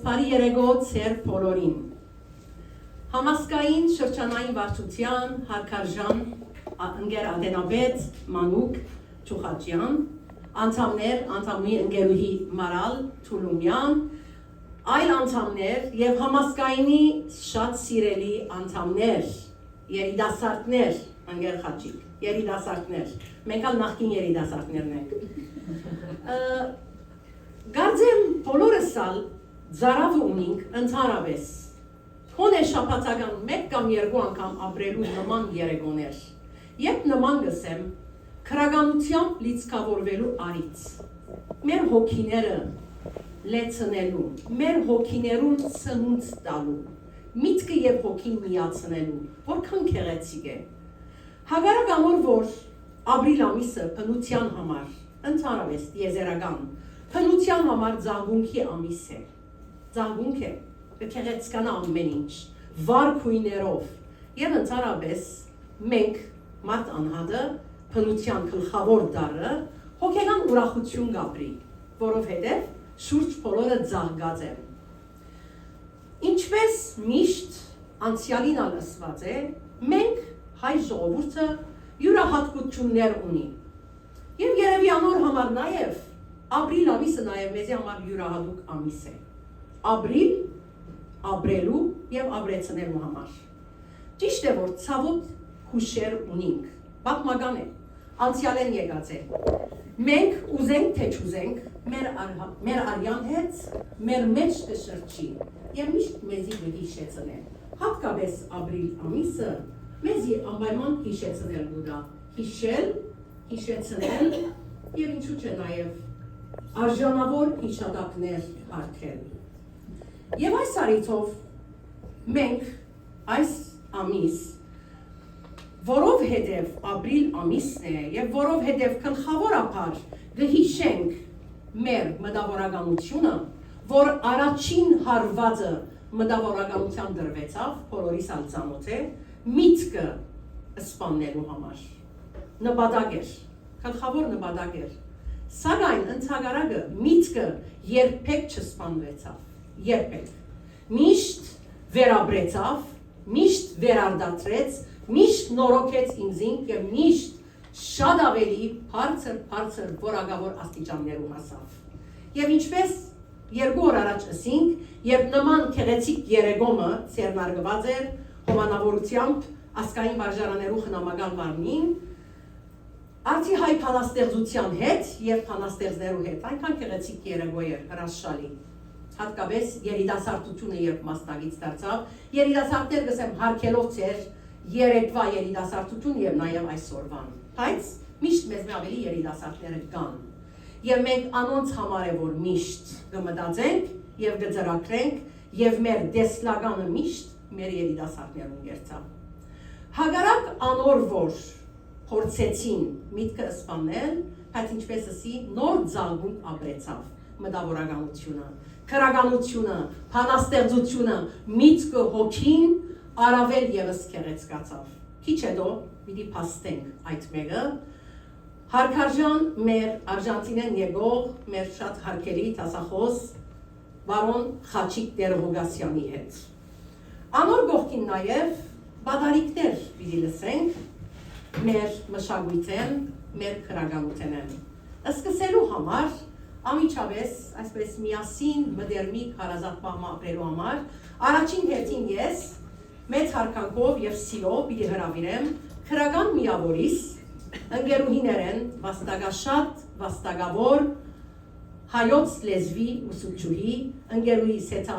բարի երեկո ձեր բոլորին։ Համասկային շրջանային վարչության հարգարժան ընկեր Ադենաբեդ Մանուկ Չուխաջյան, անդամի ընկերուհի Մարալ Թուլումյան, այլ անդամներ եւ համասկայինի շատ սիրելի անդամներ, երիտասարդներ, ընկեր Խաչիկ, երիտասարդներ, մենք ալ նախկին երիտասարդներն ենք։ Գարձեմ բոլորս ալ Զարավը ունինք ընդհանրապես, հոն է շապացական մեկ կամ երկու անգամ ապրելու նման երեգոներ, երբ նման գսեմ, քրագանությամբ լիցքավորվելու արից, մեր հոգիները լեցնելու, մեր հոգիներուն սնունդ տալու, միտքը և հոգին միացնելու, որքան քեղեցիկ է։ Հագարակ ամոր, որ ապրիլ ամիսը փնության համար, ընդհանրապես տիեզերական, փնության համար զանգունքի ամիս է, զանգունք է, կքեղեցկանա ամեն ինչ, վար քույներով, և ընդհանրապես մենք մարդ անհատը փնության գլխավոր դարը հոգեգան ուրախություն գաբրի, որովհետև շուրջ բոլորը ձաղգած են։ Ինչպես միշտ անցյալին ալսված է, մենք հայ ժողովուրդը յուրահատկություններ ունի։ Եվ երևի անոր համար նաև ապրիլ ամիսը նաև մեզի համար յուրահատուկ ամիս է։ Ապրիլ, ապրելու և ապրեցնելու համար։ Ճիշտ է, որ ցավոտ հուշեր ունինք, պատմական է, անցյալ են եկած է։ Մենք ուզենք թե չուզենք, մեր արյան հետ, մեր մեջ կշրջի և միշտ մեզի կհիշեցնեն։ Հատկապես ապրիլ ամիսը մեզի անպայման հիշեցնել գուտա, հիշել, հիշեցնել և ինչու չէ նաև արժանավոր հիշատակներ հարգել։ Եվ այս առիթով մենք այս ամիս, որովհետև ապրիլ ամիսն է և որովհետև գլխավորապես կհիշենք մեր մտավորականությունը, որ առաջին հարվածը մտավորականության դրվեցավ, բոլորիս ալ ծանոթ է, միտքը սպաննելու համար, նպատակ էր, գլխավոր նպատակ էր, սակայն ընդհակառակը միտքը երբեք չսպանվեցավ, երբեք, միշտ վերաբրեցավ, միշտ վերարդատրեց, միշտ նորոգեց ինձին և միշտ շատ ավելի բարձր որակավոր աստիճաններու հասավ։ Եվ ինչպես երկու օր առաջ ասինք, երբ նման քեղեցիկ երեգոմը ձեռնարկված էր հովանավորությամբ ասկային վարժարաներու խնամական մարմնին, արդի հայ բանաստեղծության հետ և բանաստեղծներու հետ, այնքան քեղեցիկ երեգո էր, հրաշալի, հատկապես երիտասարդությունը երբ մասնագից դարձավ, երիտասարդներ գսեմ հարգելով ձեր երեկվա երիտասարդություն և նաև այսօրվան, բայց միշտ մեզ ավելի երիտասարդները կան, և մենք անոնց համար է, որ միշտ կմտածենք և կձրակրենք և մեր դեսլագանը միշտ մեր երիտասարդներուն գերցավ։ Հագարակ անոր, որ փորձեցին միտքը սպանել, բայց ինչպես ասի, նոր զանգունք ապրեցավ մտավորականությունը, քրագանությունը, բանաստեղծությունը, միտքը հոգին առավել ևս քեղեցկացավ։ Քիչ հետո պիտի փաստենք այդ մեկը, հարգարժան մեր Արժանտինեն եկող, մեր շատ հարգելի դասախոս բարոն Խաչիկ Տեր-Ղուգասյանի հետ։ Անոր կողքին նաև բադարիկներ պիտի լսենք մեր մշակույթեն, մեր քրագանութենեն։ Սկսելու համար, ամիջապես, այսպես միասին մդերմիկ հարազատմամբ ապրելու համար, առաջին հերթին ես մեծ հարկանքով և սիրով պիտի հրավիրեմ քրագան միավորիս, ընկերուհիներեն վաստակաշատ, վաստակավոր, հայոց լեզվի ուսուցչուհի, ընկերուհի Սեթա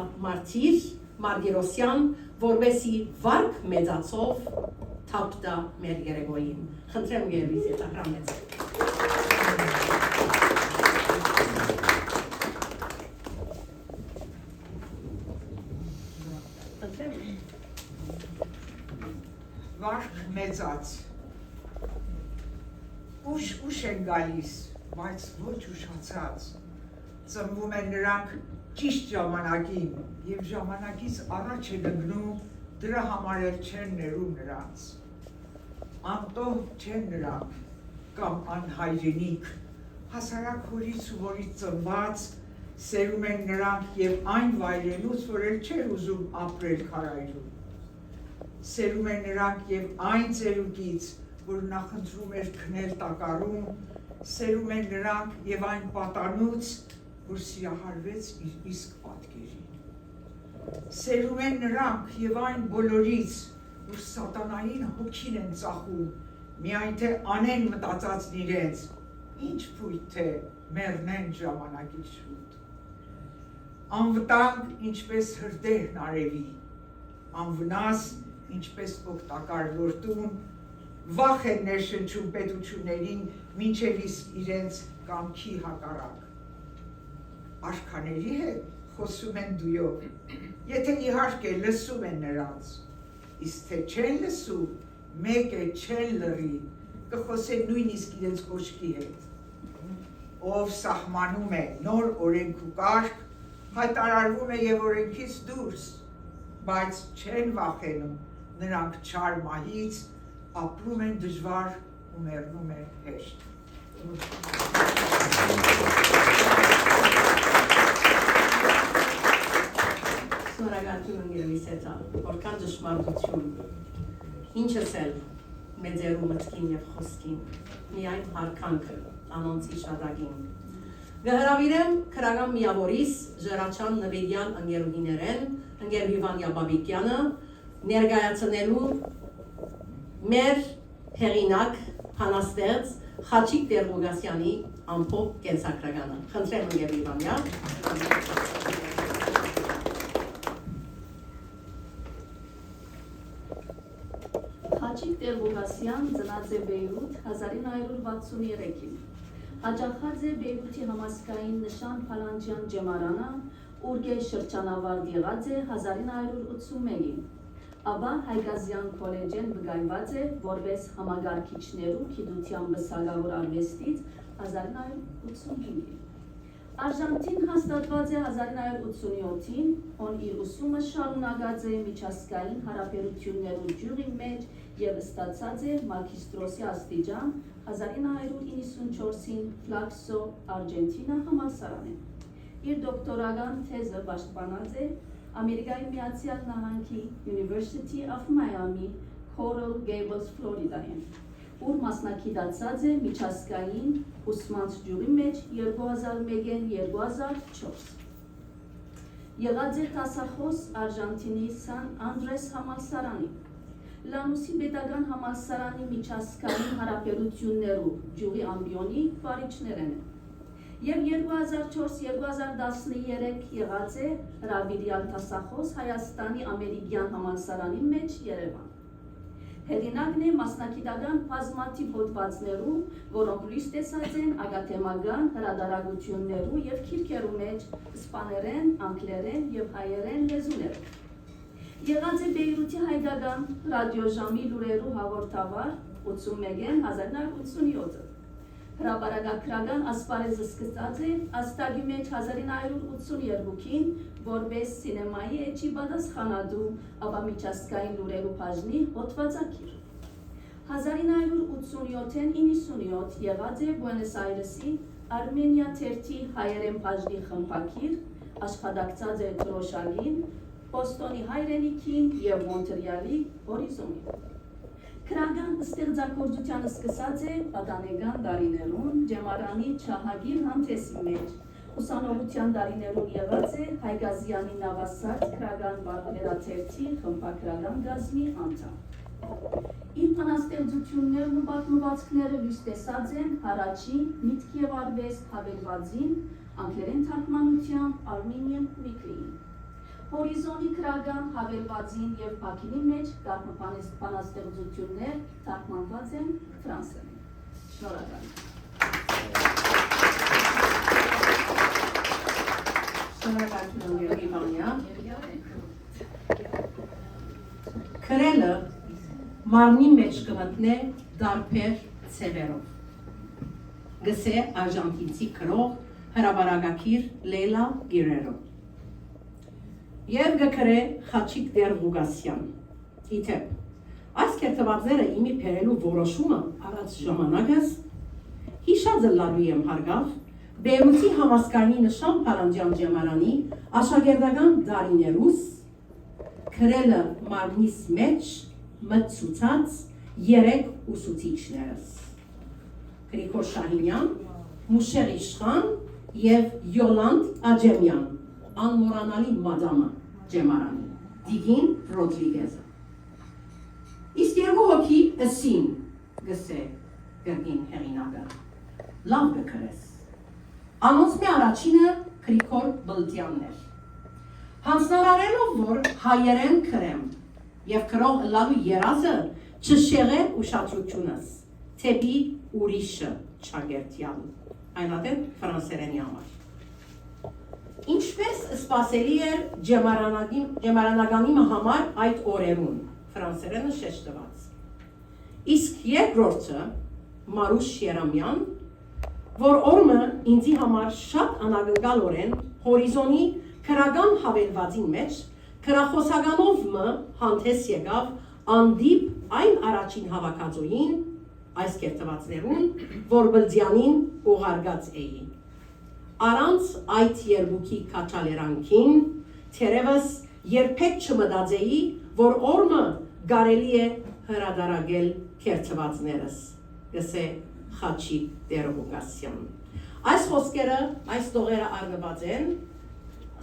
Մարտիրոսյան, որպեսզի վարկ մեծացով թափտա մեր երեկոյին։ Խնդրեմ ընկերուհի Սեթա, հրամեցեք։ Վարկ մեծաց, ուշ են գալիս, բայց ոչ ուշացած, ծնվում են նրանք ճիշտ ժամանակին և ժամանակից առաջ է գնում, դրա համար էլ չեն ներում նրանց, անտոհ չեն նրանք կամ անհայրենիք, հասարակ հորից ու որից ծնված, Սերում են նրանք և այն վայրենուց, որ էլ չէր ուզում ապրել քարայրում։ Սերում են նրանք և այն ծերուկից, որ նախընտրում էր քնել տակառում, սերում են նրանք և այն պատանուց, որ սիրահարվեց իր իսկ պատկերին։ Սերում են նրանք և այն բոլորից, որ սատանային հոգին են ծախում, միայն թե անեն մտածածն իրենց, ինչ փույթ թե մեռնեն ժամանակից շուտ։ Անվտանգ ինչպես հրդեհն արևի, անվնաս ինչպես օգտակար որդուն, վախ են ներշնչում պետություններին, մինչև իսկ իրենց կամքի հակառակ։ Արքաների հետ խոսում են դույով, եթե իհարկե լսում են նրանց, իսկ թե չեն լսում, մեկ է չեն լռի, կխոսեն նույնիսկ իրենց կոշկի հետ։ Ով սահմանում է նոր օրենք ու կարգ, հայտարարվում է և օրենքից դուրս, բայց չեն վախենում, նրանք չար մահից, ապրում են դժվար ու մեռնում է հեշտ։ Շնորհակալություն ընկերուհիս հետ, որքան ճշմարտություն, ինչս էլ մեծերու մտքին և խոսքին, միայն հարկանքը անոնց իշադակին։ Գհրավիրեմ քրական միավորիս Ժերաչան Նվիրյան ընկերուհիներեն, ընկերուհի Վանյա Բաբիկյանը, ներկայացնելու մեր հեղինակ հանաստեղծ Խաչիկ Տեր-Ղուգասյանի ամփոփ կենսագրականը։ Խնդրեմ ընկերուհի Վանյա։ Խաչիկ Տեր-Ղուգասյան ծնած է Բեյրութ 1963-ին։ Հաճախած է Բեյրութի համազգային նշան Փալանջյան ջեմարանը, ուր շրջանավարտ եղած է 1981-ին։ Ապա Հայգազյան քոլեջեն վկայված է որպես համագարկիչներու գիտության բսակավոր արվեստից 1985-ին։ Արժանտին հաստատված է 1987-ին, ոն իր ուսումը շարունակած է միջազգային հարաբերություններու ջուրի մեջ և ստացած է մագիստրոսի աստիճան 1994-ին Ֆլաքսո, Արգենտինա համալսարանը։ Իր դոկտորական թեզը պաշտպանած է Ամերիկայի Միացյալ Նահանգի University of Miami, Coral Gables, Ֆլորիդայում, ուր մասնակցած է միջազգային ուսման ջուրի մեջ 2001-ին 2004։ Եղած է դասախոս Արժանտինի Սան Անդրես համալսարանի, Լանուսի պետական համալսարանի միջազգային հարաբերություններու ջուրի ամբիոնի վարիչներն է։ Եվ 2004-2013 եղած է հրավիրյալ դասախոս Հայաստանի ամերիկյան համալսարանի մեջ Երևան։ Հեղինակն է մասնակիտական բազմաթիվ հոդվածներու, որոնք լույս տեսած են ակադեմիական հրատարակություններու և քիրքերու մեջ իսպաներեն, անգլերեն և հայերեն լեզուներով։ Եղած է Բեյրութի հայկական ռադիոժամի լուրերու հաղորդավար 81-ին 1987-ը։ Հրապարակագրական ասպարեզը սկսած է աստագի մեջ 1982-ին որպես սինեմայի էջի պատասխանատու, ապա միջազգային լուրերու բաժնի հոդվածագիր։ 1987-ին 97 եղած է Բուենոս Այրեսի Արմենիա թերթի հայերեն բաժնի խմբագիր, աշխատակցած է Թրոշալին, Բոստոնի հայրենիքին և Մոնտրեալի Հորիզոնին։ Քրական ստեղծագործությանը սկսած է պատանեկան տարիներուն ջեմարանի չահագիր հանդեսի մեջ, ուսանողության տարիներուն եղած է Հայգազյանի նավասարդ քրական բարբերաթերթի խմբագրական գազմի անդամ։ Իր բանաստեղծություններն ու պատմվածքները լույս տեսած են Հարաճի միտք և արվեստ հավելվածին, անգլերեն թարգմանությամբ Armenian Weekly-ին։ Հորիզոնի քրական հավելվածին և բակինի մեջ բանաստեղծություններ թարգմանված են ֆրանսերեն։ Շնորհակալ։ Շնորհակալություն ընկերուհի Վանյա։ Քրելը մարմնի մեջ կմտնե դարբեր ցևերով։ Գսե արժանտինցի քրող հրապարակագիր Լեյլա Գիրերո։ Եվ գկրե Խաչիկ Տեր-Ղուգասյան։ Իթեպ, այս կերտվածները իմի բերելու որոշումը առած ժամանակս հիշածը լալու եմ հարգավ, Բեյրութի համասկայնի նշան Փարանջյան ջեմարանի աշակերտական դարիներուս քրելը մարմնիս մեջ մտցուցած 3 ուսուցիչներս Գրիգոր Շահինյան, Մուշեղ Իշխան եւ Յոլանդ Աջեմյան, անմոռանալի մադամը ջեմարանի, Դիգին Ռոդրիգեզը։ Իսկ 2 հոգի ըսին գսե գրգին հեղինակը, լավ գքրես։ Անոնց մի առաջինը Գրիգոր Բլդյանն էր։ Հանձնարարելով, որ հայերեն քրեմ եւ քրող լալու երազը չշեղե ուշադրությունս, թեպի ուրիշը չագերտյալ, այնադեպ ֆրանսերենի համար։ Ինչպես սպասելի էր ջեմարանագանի համար այդ օրերուն, ֆրանսերենը շեշտված։ Իսկ երկրորդը Մարուշ Երամյան, որ օրմը ինձի համար շատ անագնգալորեն հորիզոնի քրական հավելվածին մեջ քրախոսականով մը հանդես եկավ անդիպ այն առաջին հավաքածուին, այս կերտվածներուն, որ Բլդյանին ուղարկած էի։ Առանց այդ երկուքի քաչալերանքին, թերևս երբեք չմտածեի, որ օրմը կարելի է հրադարագել կերտվածներս, գսե Խաչիկ Տեր-Ղուկասյան։ Այս խոսքերը, այս տողերը առնված են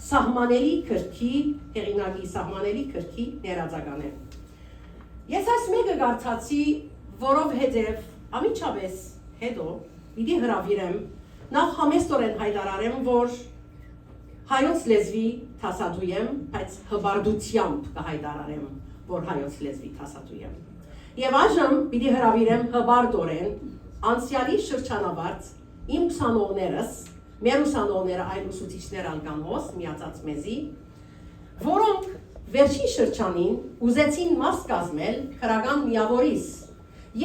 սահմանելի քրքի, հեղինակի սահմանելի քրքի ներածական են։ Ես այս մեկը կարդացի, որովհետև ամիջապես հետո պիտի հրավիրեմ, նախ համեստորեն հայտարարեմ, որ հայոց լեզվի թասատու եմ, բայց հբարդությամբ կհայտարարեմ, որ հայոց լեզվի թասատու եմ։ Եվ այժմ պիտի հրավիրեմ հբարդորեն անցյալի շրջանավարտ իմ ուսանողներս, մեր ուսանողները այլ ուսուցիչներ ալկանոս միացած մեզի, որոնք վերջին շրջանին ուզեցին մաս կազմել քրական միավորից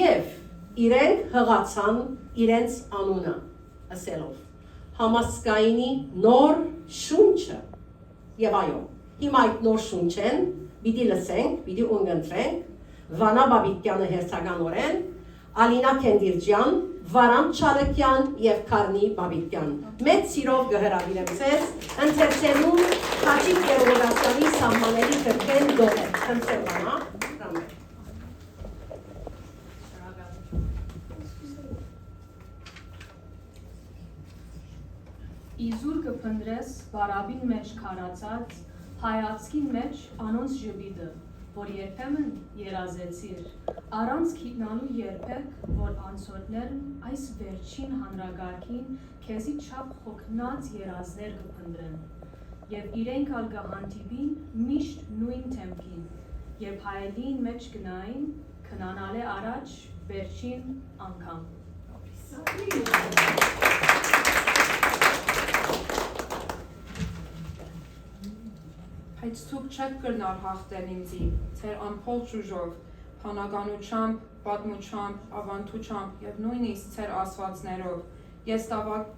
եւ իրենք հղացան իրենց անունը ասելով համասկայնի նոր շունչը եւ այո հիմա այդ նոր շունչեն պիտի լսենք, պիտի ունգընտրենք Վանա Բաբիկյանը հերթականորեն, Ալինա Քենդիրջյան, Վարան Չալեկյան եւ Կարնի Բաբիկյան։ Մեծ սիրով կհրավիրեմ ձեզ ընթերցելու Խաչիկ Տեր-Ղուկասյանի սահմանելի քրքեն դողը։ Ընթեր Վանա, Իզուր կփնդրես բարաբին մեջ քարացած, հայացքին մեջ անոնց ժպիտը, որ երբեմն երազեցիր, առանց քիտնալու երբեք, որ անցորդներն այս վերջին հանրագարքին քեզի չափ հոգնած երազներ կփնդրեն, եւ իրենք ալ կհանդիպին միշտ նույն թեմքին, երբ հայելին մեջ գնային, քնանալ է առաջ վերջին անգամ։ Այդ ցուկ չեք կրնար հաղթել ինձի, ձեր ամփոլ շուժով, փանականությամբ, պատմությամբ, ավանդությամբ եւ նույնիսկ ձեր ասվածներով, ես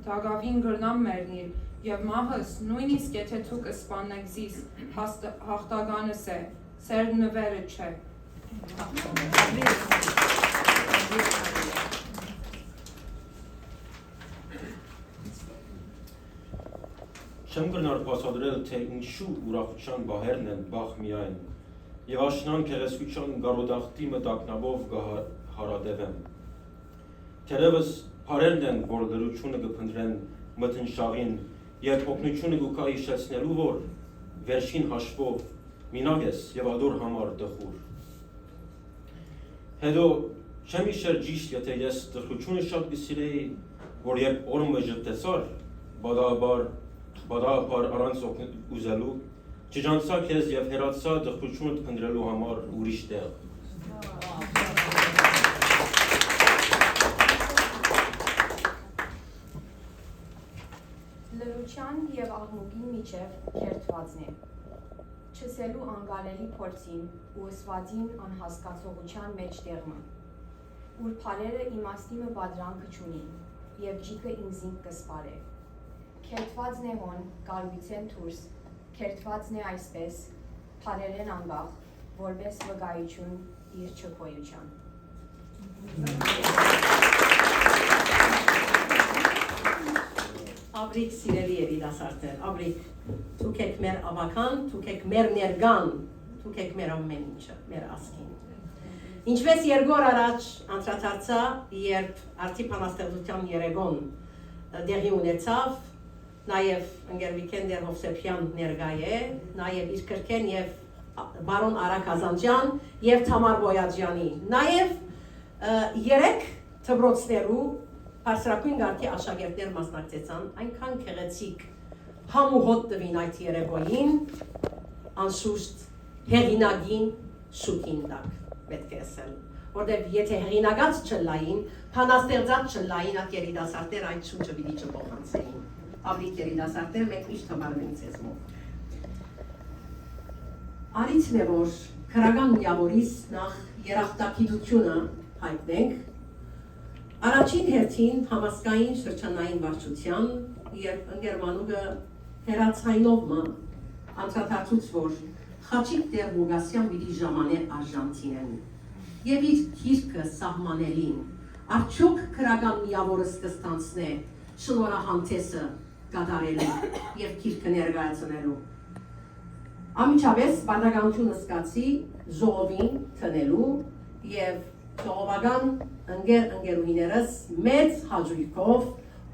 դագավին գրնամ մեռնիլ եւ մահս նույնիսկ եթե ցուկ սպանեք զիս, հաղթականս է, ձեր նվերը չէ։ Չեմ կրնար պասադրել, թե ինչու ուրախության բահերն են բախ միայն, և աշնան կեղեսկության գարոդախտի մտակնաբով կհարադևեմ։ Թերևս պարերն են, որ լրությունը կպնդրեն մտնշաղին, երբ օգնությունը կուկա իշեցնելու, որ վերջին հաշվով մինակ ես և ադոր համար տխուր։ Հետո չեմ իշեր ճիշտ, եթե ես տխրությունը շատ կսիրեի, որ երբ օրմը ժպտեցար, բադահապար առանց ուզելու, չջանցա քեզ և հերացա տխրությունդ փնտրելու համար ուրիշ տեղ։ Լրության և աղմուկի միջև կերտվածն է, չսելու անգալելի փորձին ու ըսվածին անհասկացողության մեջ տեղմը, ուր պարերը իմաստիմը բադրանքը չունին և ջիկը ինձին կսպար է, կերտվածն է հոն կալույցեն թուրս, կերտվածն է այսպես, պարերեն անգաղ, որպես վգայություն իր չքոյության։ Abric սիրելի երիտասարդներ, abric, դուք եք մեր ավական, դուք եք մեր ներգան, դուք եք մեր ամեն ինչը, մեր ասկին։ Ինչպես երկու օր առաջ անդրադարձա, երբ արդի բանաստեղծության երեկոն դեղի ունեցավ, նաև ընկեր Վիկենդեր Հովսեփյան ներկա է, նաև իր կրկեն եւ բարոն Արաք Ազանջյան եւ Թամար Բոյաջյանի, նաև 3 դպրոցներու բարձրակույն գարքի աշակերտներ մասնակցեցան, այնքան գեղեցիկ համուհոտ տվին այդ երեկոյին, անշուշտ հեղինակին շուկին տակ պետք է ասել, որտեղ եթե հեղինակած չլային, բանաստեղծած չլային, այդ երիտասարդներ այդ շունչը պիտի չփոխանցեին։ Abric երիտասարդներ մենք միշտ համարվենք ցեզմով։ Արիցն է, որ քրական միավորից նախ երախտագիտությունը հայտնենք, առաջին հերթին համասկային շրջանային վարչության, երբ ընկեր Մանուկը հերացայնով անդրադարձուց, որ Խաչիկ Տեր Բուգասյան պիտի ժամաներ Արժանտինեն եւ իր գիրքը սահմանելին, արդյոք քրական միավորը սկստանցնե շնորհահանթեսը կատարելու եւ գիրքը ներկայացնելու։ Ամիջապես բանականությունը սկացի ժողովին տնելու եւ ժողովական ընկերուհիներս մեծ հաջողությամբ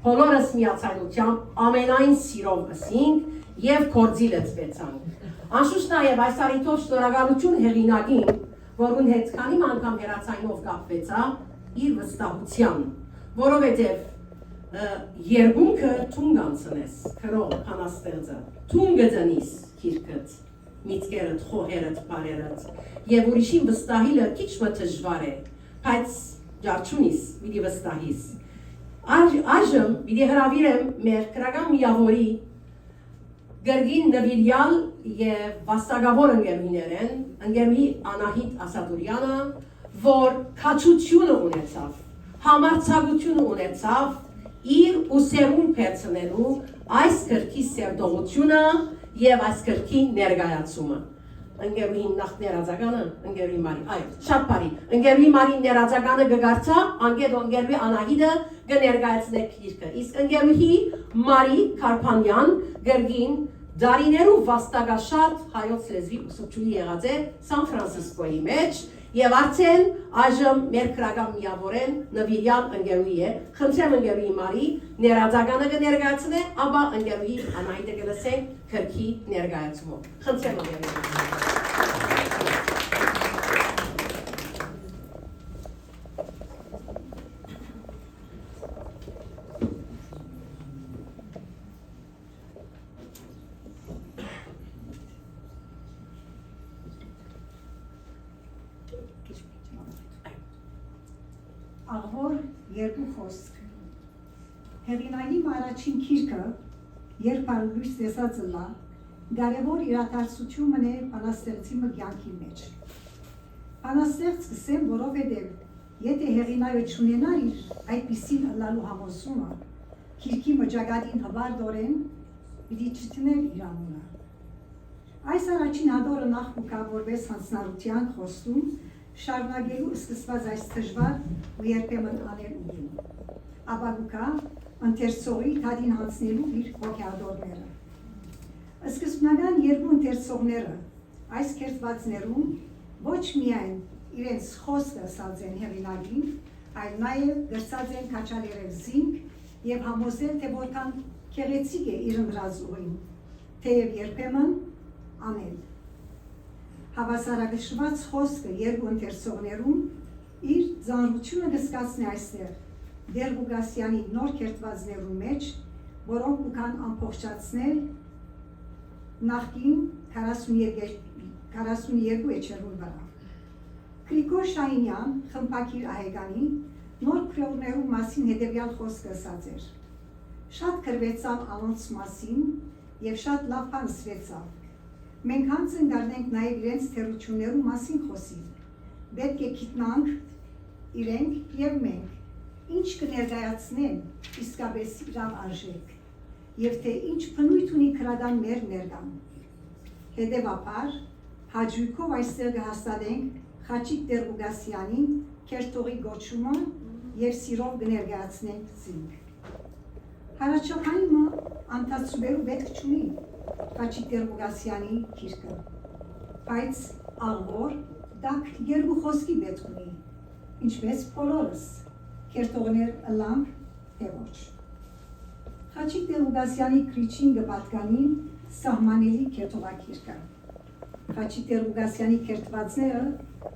բոլորս միացայնությամբ ամենայն սիրով ասինք եւ կորձի լծվեցանք։ Անշուշտ նաև այս առիթով շնորհակալություն հեղինակին, որուն հետ քանի անգամ հերացայնով կապվեցա իր վստահության, որովհետև երկունքը թուն կանցնես, քրող բանաստեղծը, թուն գտնիս գիրքդ, միտքերդ, խոհերդ, բարերդ, եւ ուրիշին վստահիլը քիչ մը դժվար է, բայց ջարչունիս պիտի վստահիս։ Այժմ պիտի հրավիրեմ մեր քրական միավորի Գրգին նվիրյալ եւ վաստակավոր ընկերուհիներեն, ընկերուհի Անահիտ Ասադուրյանը, որ քաջությունը ունեցավ, համարձակությունը ունեցավ իր ուսերուն փերցնելու այս գրքի սերտողությունը եւ այս գրքի ներկայացումը։ Ընկերուհին նախ ներածականը, ընկերուհի Մարի, այո, շատ բարի, ընկերուհի Մարի ներածականը կգարցա, անգետ ընկերուհի Անահիտը կներկայացնե գիրքը, իսկ ընկերուհի Մարի Կարփանյան գրգին դարիներու վաստակաշատ հայոց լեզվի ուսուցչուհի եղած է Սան Ֆրանցիսկոյի մեջ եւ արդեն այժմ մեր քրական միավորեն նվիրյալ ընկերուհի է։ Խնդրեմ ընկերուհի Մարի ներածականը կներկայացնե, ապա ընկերուհի Անահիտը կլսենք գրքի ներկայացումով։ Խնդրեմ ընկերուհի։ Աղվոր երկու խոսք։ Հեղինակի առաջին գիրքը, երբ լույս տեսած լա, կարևոր իրադարձություն է բանաստեղծի կյանքի մեջ։ Բանաստեղծ կսեմ, որովհետև եթե հեղինակը չունենար իր այդպիսին ըլլալու համոզումը, գիրքի մջակատին հվարդորեն պիտի չտներ իր անունը։ Այս առաջին հատորը նախ կուկա որպես հանձնարարության խոստում շարունակելու սկսված այս դժվար ու երբեմն անելուին, ապա կուկա ընթերցողի թադին հանձնելու իր հոգեադորները։ Սկզբնական երկու ընթերցողները այս կերտվածներում ոչ միայն իրենց խոսքը ասած են հեղինակին, այլ նաև գրծած են քաչալերել զինք եւ համոզել, թե որքան գեղեցիկ է իր ընտրազուգին, թեև երբեմն անել։ Հավասարակշռված խոսքը երկու ընթերցողներում իր ծանրությունը կզգացնի այստեղ Տեր Բուգասյանի նոր կերտվածներու մեջ, որոնք կան ամբողջացնել նախկին 42 էջերուն վրա։ Գրիգոր Շահինյան, խմբակիր Ահեգանի, նոր քրոներու մասին հետևյալ խոսքը ասած էր. շատ գրվեցավ անոնց մասին եւ շատ լավ բան ասվեցավ։ Մենք հանց ընկալենք նաև իրենց թերություններու մասին խոսի։ Պետք է գիտնանք իրենք եւ մենք, ինչ կներկայացնեն իսկապես իրավ արժեք, եւ թե ինչ բնույթ ունի քրական մեր ներկան։ Հետևաբար, հաջողքով այստեղ կհաստատենք Խաչիկ Տեր Բուգասյանի քերթողի գոչումը եւ սիրով կներկայացնենք զինք։ Հարաճախայինը անտացուբերու պետք չունի Խաչիկ Տեր-Ղուկասյանի գիրքը, բայց աղվոր դակ երկու խոսքի պետք ունի, ինչպես բոլորս կերտողներ ըլանք թե ոչ։ Խաչիկ Տեր-Ղուկասյանի քրիչին գպատկանի սահմանելի կերտողագիրքը։ Խաչիկ Տեր-Ղուկասյանի կերտվածները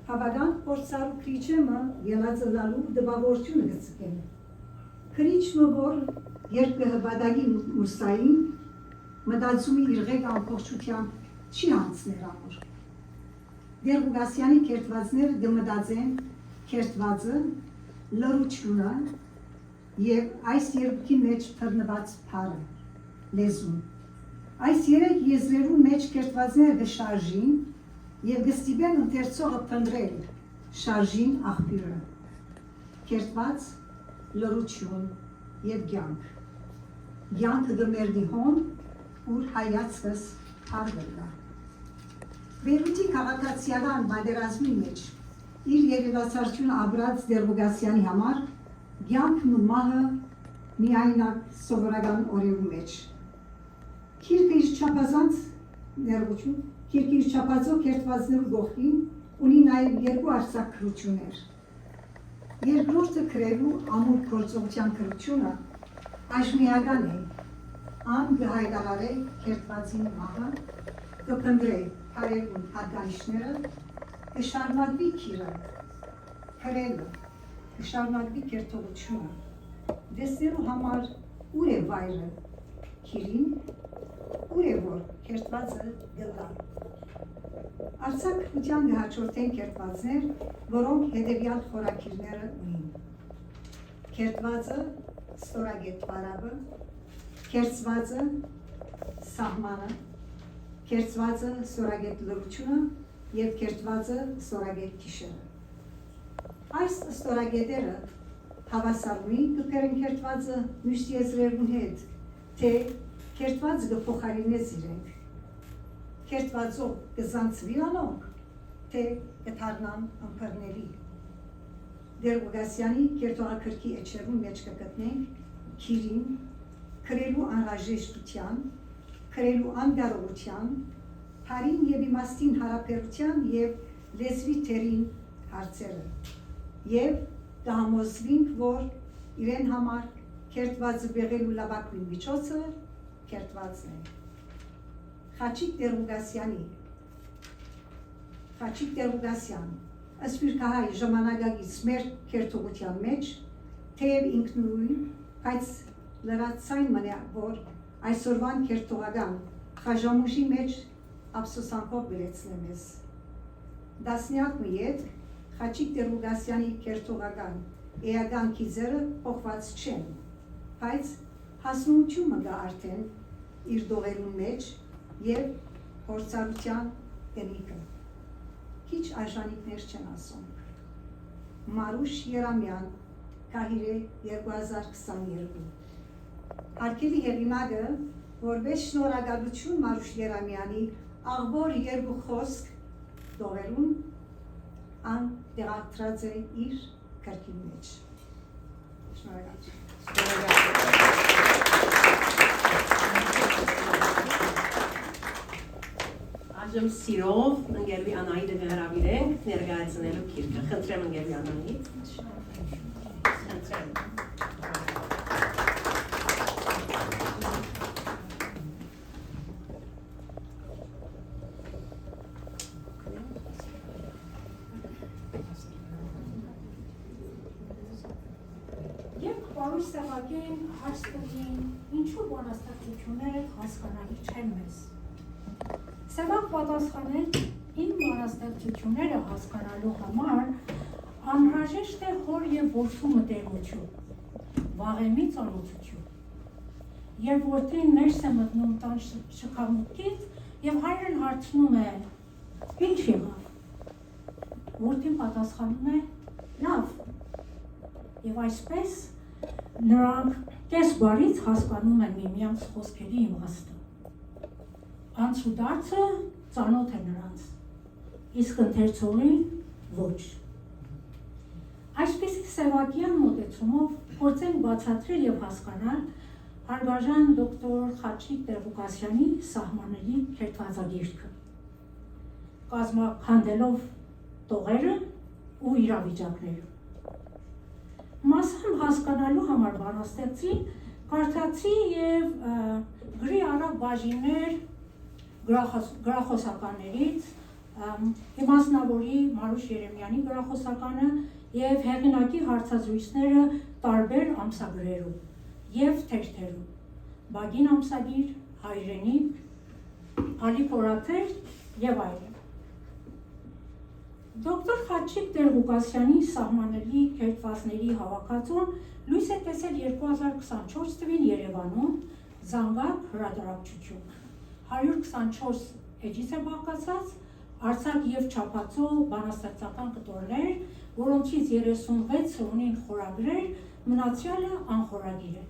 հավական փորձառու քրիչեմը ելածը լալու դպավորությունը գծկեն։ Քրիչը, որ երբ կհբադագի մուսային, մտածում իր ղեկ ամբողջությամբ չի հանցներ ամուր։ Տեր-Ղուկասյանի կերտվածները դմտածեն կերտվածը, լրությունը և այս երկի մեջ թռնված փարը, լեզուն։ Այս երեք եզրերու մեջ կերտվածները գշարժին և գստիպեն ընթերցողը փնտրել շարժին աղբյուրը, կերտված, լրություն և կյանք։ Կյանքը գմերդի հոն, ուր հայացքս հարգելա։ Բերուտի քաղաքացիական բادرազմի մեջ իր երևացարդյունը ապրած Տեր-Ղուկասյանի համար կյանքն ու մահը միայնակ սովորական օրերու մեջ։ Քիրքը իր չափազանց ներողություն, քիրքը իր չափազով կերտվածներու գողքին ունի նաև երկու արձակ քրություններ։ Երկրորդը քրելու ամուր գործողության քրությունը այժմիական է, ան գհայտարարե կերտվածին մահը, կփնտրե հարերուն հատկանիշները, կշարունակվի քիրը, քրելը, կշարունակվի կերտողությունը, դեսնելու համար ուր է վայրը, քիրին, ուր է որ կերտվածը գլա։ Արցակ քրության գհաճորդեն կերտվածներ, որոնք հետևյալ խորակիրները ունին։ Կերտվածը ստորագետ պարավը, կերծվածը սահմանը, կերծվածը ստորագետ լրությունը և կերտվածը ստորագետ կիշերը։ Այս ստորագետերը հավասարունի կպերեն կերտվածը մյուս եզրերուն հետ, թե կերտված գփոխարինեց իրենք, կերտվածով կզանցվի անոնք, թե կդառնան ըմբռնելի։ Տեր-Ղուկասյանի կերտողակրքի էջերուն մեջ կգտնենք քիրին, քրելու անհրաժեշտության, քրելու անկարողության, հարին և իմաստին հարաբերության և լեզվի թերին հարցերը, և կհամոզվինք, որ իրեն համար կերտվածը բեղելու լավագույն միջոցը կերտվածն է։ Խաչիկ Տեր-Ղուկասյան, սփյուռքահայ ժամանակակից մեր կերտողության մեջ, թեև ինքնուրույն, բայց լրացայն մնա, որ այսօրվան կերտողական խաժամուժի մեջ ափսոսանքով գրեցնեմ ես։ Դասնյակ ետ Խաչիկ Տեր-Ղուկասյանի կերտողական էական կիզերը փոխված չեն, բայց հասնությունը կա արդեն իր դողերուն մեջ և փորձառության կնիկը։ Քիչ այժանիկներ չեն ասում։ Մարուշ Երամյան, Կահիրե 2022։ Արկելի հեղինակը, որպես շնորհակալություն Մարուշ Երամյանի աղբոր երկու խոսք դողերուն, ան տեղադրած է իր գրքի մեջ։ Շնորհակալություն։ Այժմ սիրով ընկերուի Անահիտը կհրավիրենք ներկայացնելու գիրքը։ Խնդրեմ ընկերուի Անահիտ։ Խնդրեմ։ Երբ Պարուս Սևակեն հարց տվին, ինչու բանաստեղծությունները հասկանալի չեն մեզ։ Սևակ պատասխանել, իմ բանաստեղծությունները հասկանալու համար անհրաժեշտ է հոր և որդու մտերմություն, վաղեմի ծանոթություն։ Երբ որդին ներս է մտնում տան շքամուտքից և հայրն հարցնում է, ինչ եղավ, որդին պատասխանում է, լավ, և այսպես նրանք կես բարից հասկանում են միմյանց խոսքերի իմաստը։ Անցուդարձը ծանոթ է նրանց, իսկ ընթերցողին ոչ։ Այսպիսի սևակյան մոտեցումով փորձենք բացատրել և հասկանալ Հարգարժան դոկտոր Խաչիկ Տեր-Ղուկասյանի սահմանելի քերթվածագիրքը, կազմաքանդելով տողերը ու իրավիճակները։ Մասամբ հասկանալու համար բանաստեղծին կարդացի և գրի առավ բաժիններ գրախոսականներից, իմաստնավորի Մարուշ Երեմյանի գրախոսականը և հեղինակի հարցազրույցները տարբեր ամսագրերում և թերթերում, Բագին ամսագիր, Հայրենիք, Ալիք օրաթեր և այլն։ Դոկտոր Խաչիկ Տեր-Ղուկասյանի սահմանելի քերթվածների հավաքածուն լույս է տեսել 2024 թվին Երևանում Զանգակ հրատարակչություն։ 124 էջից է բաղկացած, արձակ և չափածո բանաստեղծական կտորներ, որոնցից 36-ը ունին խորագրեր, մնացյալը անխորագիր է։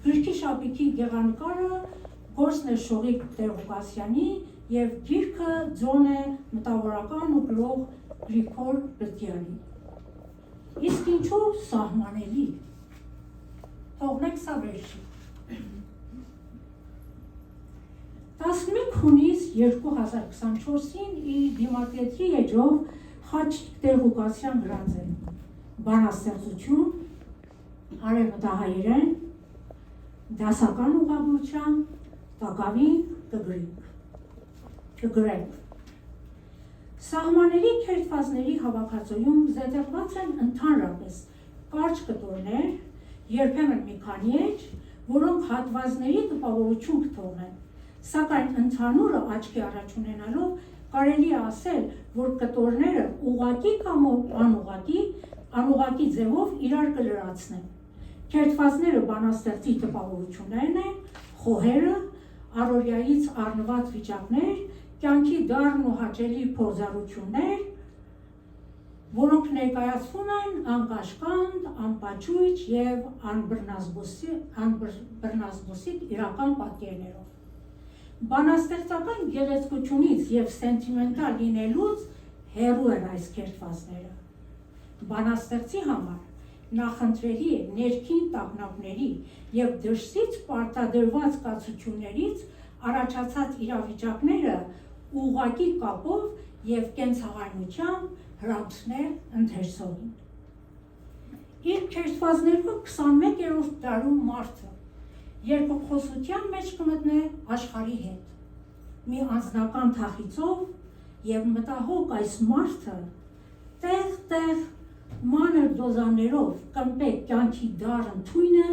Գրքի շապիկի գեղանկարը գործն է Շողիկ Տեր-Ղուկասյանի և գիրքը ձոն է մտավորական ու գրող Գրիգոր Բրդյանի։ Իսկ ինչու սահմանելի։ Թողնեք սա վերջի։ 11 հունիս 2024-ին իր դիմակետի էջով Խաչիկ Տեր-Ղուկասյան գրած է բանաստեղծություն, արևմտահայերեն, դասական ուղղագրությամբ, տակավին կգրենք։ Սահմանելի քերթվածների հավաքածոյում զետեղված են ընդհանրապես կարճ կտորներ, երբեմն մի քանի էջ, որոնք հատվածների տպավորություն կթողնեն, սակայն ընդհանուրը աչքի առաջ ունենալով կարելի է ասել, որ կտորները ուղղակի կամ անուղղակի ձևով իրար կլրացնեն։ Քերթվածները բանաստեղծի տպավորություններն են, խոհերը, առօրյայից առնված վիճակներ, կյանքի դառն ու հաճելի փորձառություններ, որոնք ներկայացվում են անկաշկանդ, անպաճույճ և անբռնազբոսիկ իրական պատկերներով։ Բանաստեղծական գեղեցկությունից և սենտիմենտալ լինելուց հեռու են այս քերթվածները։ Բանաստեղծի համար նախընտրելի է ներքին տագնապների և դրսից պարտադրված կացություններից առաջացած իրավիճակները ուղղակի կապով և կենցաղայնությամբ հրապցնել ընթերցողին։ Իր քերթվածներում 21-րդ դարում մարդը երկխոսության մեջ կմտնե աշխարհի հետ։ Մի անձնական թախիծով և մտահոգ այս մարդը տեղ-տեղ մանր դոզաներով կմպե կյանքի դառն թույնը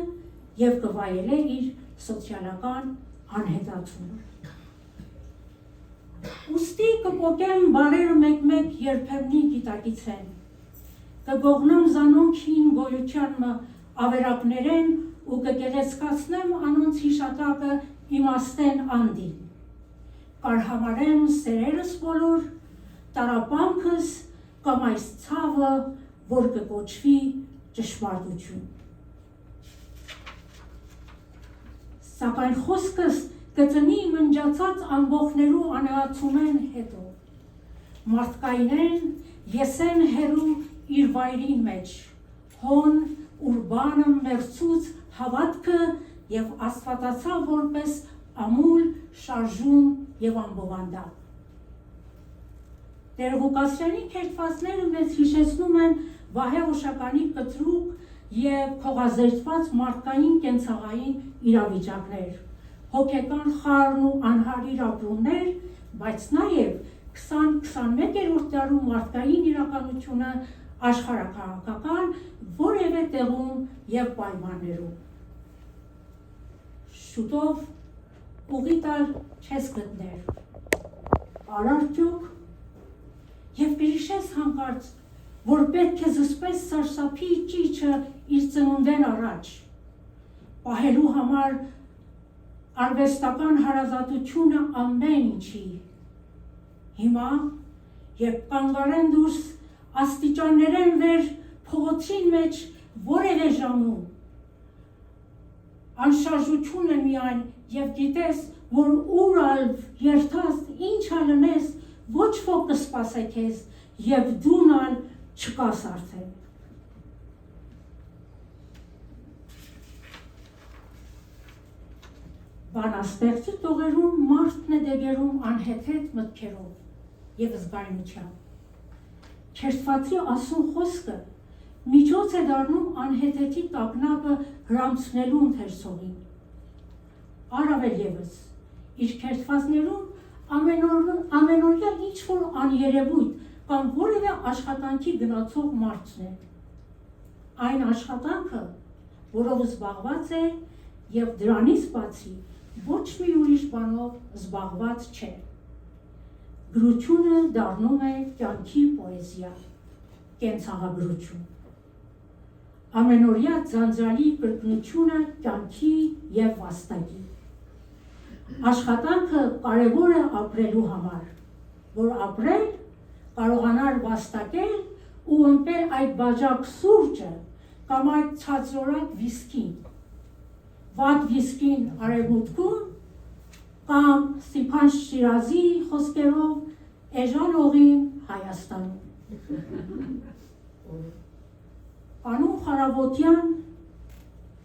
և կվայելե իր սոցիալական անհետացումը։ Ուստի կպոկեմ բարերը մեկ-մեկ երբեմնի գիտակիցեն, կգողնամ զանոնքին գոյության ավերակներեն ու կգեղեցկացնեմ անոնց հիշատակը իմաստեն անդին, կարհամարեմ սերերս բոլոր, տարապանքս կամ այս ցավը, որ կկոչվի ճշմարտություն։ Սակայն խոսքս կծնի մնջացած ամբոխներու անհացումեն հետո, մարդկայինեն եսեն հերու իր վայրին մեջ, հոն ուրբանը մեղցուց հավատքը և աստվածացավ որպես ամուլ, շարժում և ամբովանդակ։ Տեր-Ղուկասյանի քերթվածները մեզ հիշեցնում են Վահե Օշականի կտրուկ և փողազերծված մարդկային կենցաղային իրավիճակներ, հոգեկան խառն ու անհարիր ապրումներ, բայց նաև 20-21-րդ դարում մարդկային իրականությունը աշխարհաքաղաքական որևէ տեղում և պայմաններում։ Շուտով ուղի տալ չես գտներ, արարճուկ և կհիշես հանկարծ, որ պետք է զսպես սարսափի ճիչը իր ծնունդեն առաջ, պահելու համար արվեստական հարազատությունը ամեն ինչի։ Հիմա, երբ կանգարեն դուրս աստիճաններեն վեր փողոցին մեջ որևէ ժամում, անշարժություն է միայն և գիտես, որ ուր ալ երթաս, ինչ ալնես, ոչ ոք կսպասե քեզ և դուն ալ չկաս արդեն։ Բանաստեղծի տողերում մարդն է դեգերում անհեթեթ մտքերով և զգայնությամբ։ Քերթվածի ասուն խոսքը միջոց է դառնում անհեթեթի տագնապը հրամցնելու ընթերցողին։ Առավել ևս, իր քերթվածներում ամենօրյա ինչ-որ աներևույթ կամ որևէ աշխատանքի գնացող մարդն է։ Այն աշխատանքը, որով զբաղված է և դրանից բացի ոչ մի ուրիշ բանով զբաղված չէ։ Գրությունը դառնում է կյանքի պոեզիա, կենցաղագրություն։ Ամենօրյա ձանձրալի կրկնությունը կյանքի և վաստակի։ Աշխատանքը կարևոր է ապրելու համար, որ ապրել, կարողանար վաստակել ու ըմպել այդ բաժակ սուրճը կամ այդ ցածրորակ վիսկին, վատ վիսկին արևմուտքում կամ Ստիփան Շիրազի խոսքերով Էժան Օղին Հայաստանում։ Անուն Խարավոտյան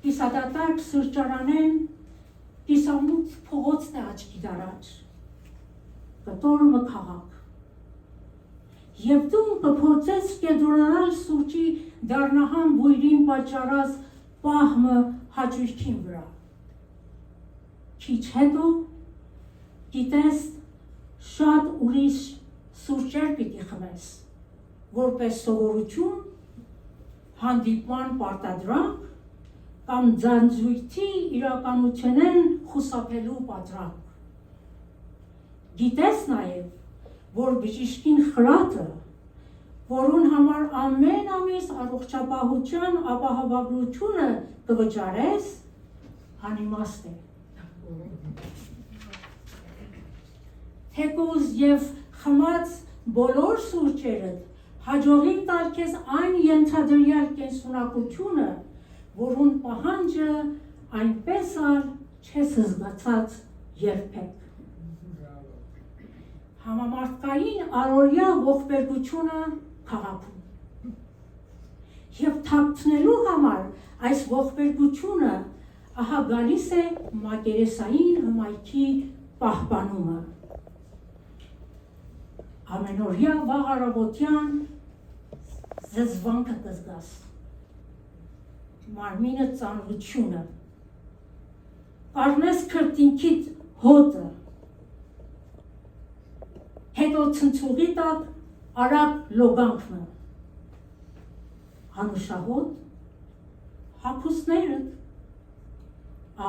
կիսադատարկ սրճարանեն կիսամութ փողոցն է աչքի դարաջ, կտորմը քաղաք։ Եվ դու կփորձես կենտրոնանալ սուրճի դառնահամ բույրին պատճառած պահմը հաճույքին վրա։ Քիչ հետո գիտես շատ ուրիշ սուրճեր պիտի խմես, որպես սովորություն, հանդիպման պարտադրանք կամ ձանձրույթի իրականությունեն խուսափելու պատրանք։ Գիտես նաև, որ բժիշկին խրատը, որուն համար ամեն ամիս առողջապահության ապահովագրությունը կվճարես, անիմաստ է։ Թեկուզ և խմած բոլոր սուրճերդ հաջողին տալ քեզ այն ենթադրյալ կենսունակությունը, որուն պահանջը այնպես ալ չես զգացած երբեք։ Համամարտկային առօրյա ողբերգությունը քաղաքում։ Եվ թաքցնելու համար այս ողբերգությունը ահա գալիս է մակերեսային հմայքի պահպանումը։ Ամենօրյա վաղ առավոտյան զզվանքը կզգաս, մարմինը ծանրությունը, կառնես քրտինքիդ հոտը, հետո ցնցուղի տակ արագ լոգանքն, անուշահոտ, հագուստներդ,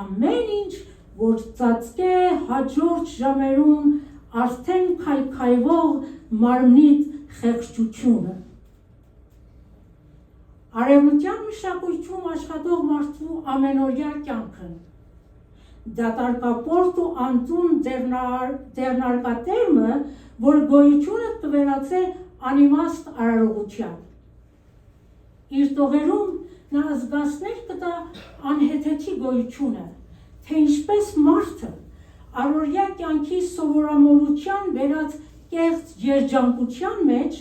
ամեն ինչ, որ ծածկե հաջորդ ժամերում արդեն քայքայվող մարմնիդ խեղճությունը։ Արևմտյան մշակույթում աշխատող մարդու ամենօրյա կյանքը, դատարկապորտ ու անտուն ձեռնարկատերմը, որ գոյությունը կվերածե անիմաստ արարողության։ Իր տողերում նա զգացներ կտա անհեթեթի գոյությունը, թե ինչպես մարդը առօրյա կյանքի սովորամոլության բերած կեղծ երջանկության մեջ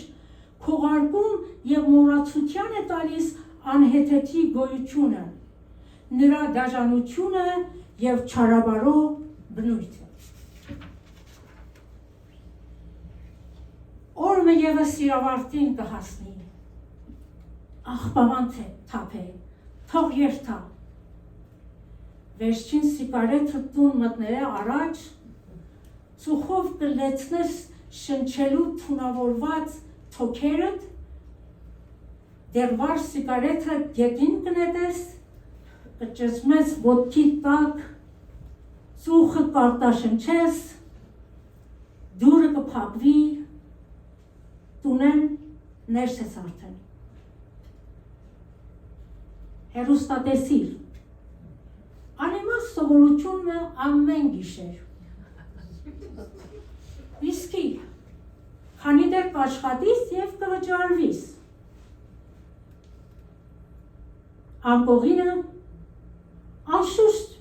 քողարկում և մոռացության է տալիս անհեթեթի գոյությունը, նրա դաժանությունը և չարաբարո բնույթը։ Օրը ևս իրավարտին կհասնի, աղբավան թափե, թող երթա, վերջին սիգարեթը տուն մտնելը առաջ, ծուխով կլեցնես շնչելու թունավորված թոքերդ, դեռ վար սիգարեթը գետին կնետես, կճզմես ոտքի տակ, ծուխը կարտաշնչես, դուրը կփակվի, տունեն ներս ես արդեն։ Հեռուստատեսիր, անիմաստ սովորությունը ամեն գիշեր։ Վիսկի, քանի դեռ կաշխատիս և կվճարվիս։ Անկողինը, անշուշտ,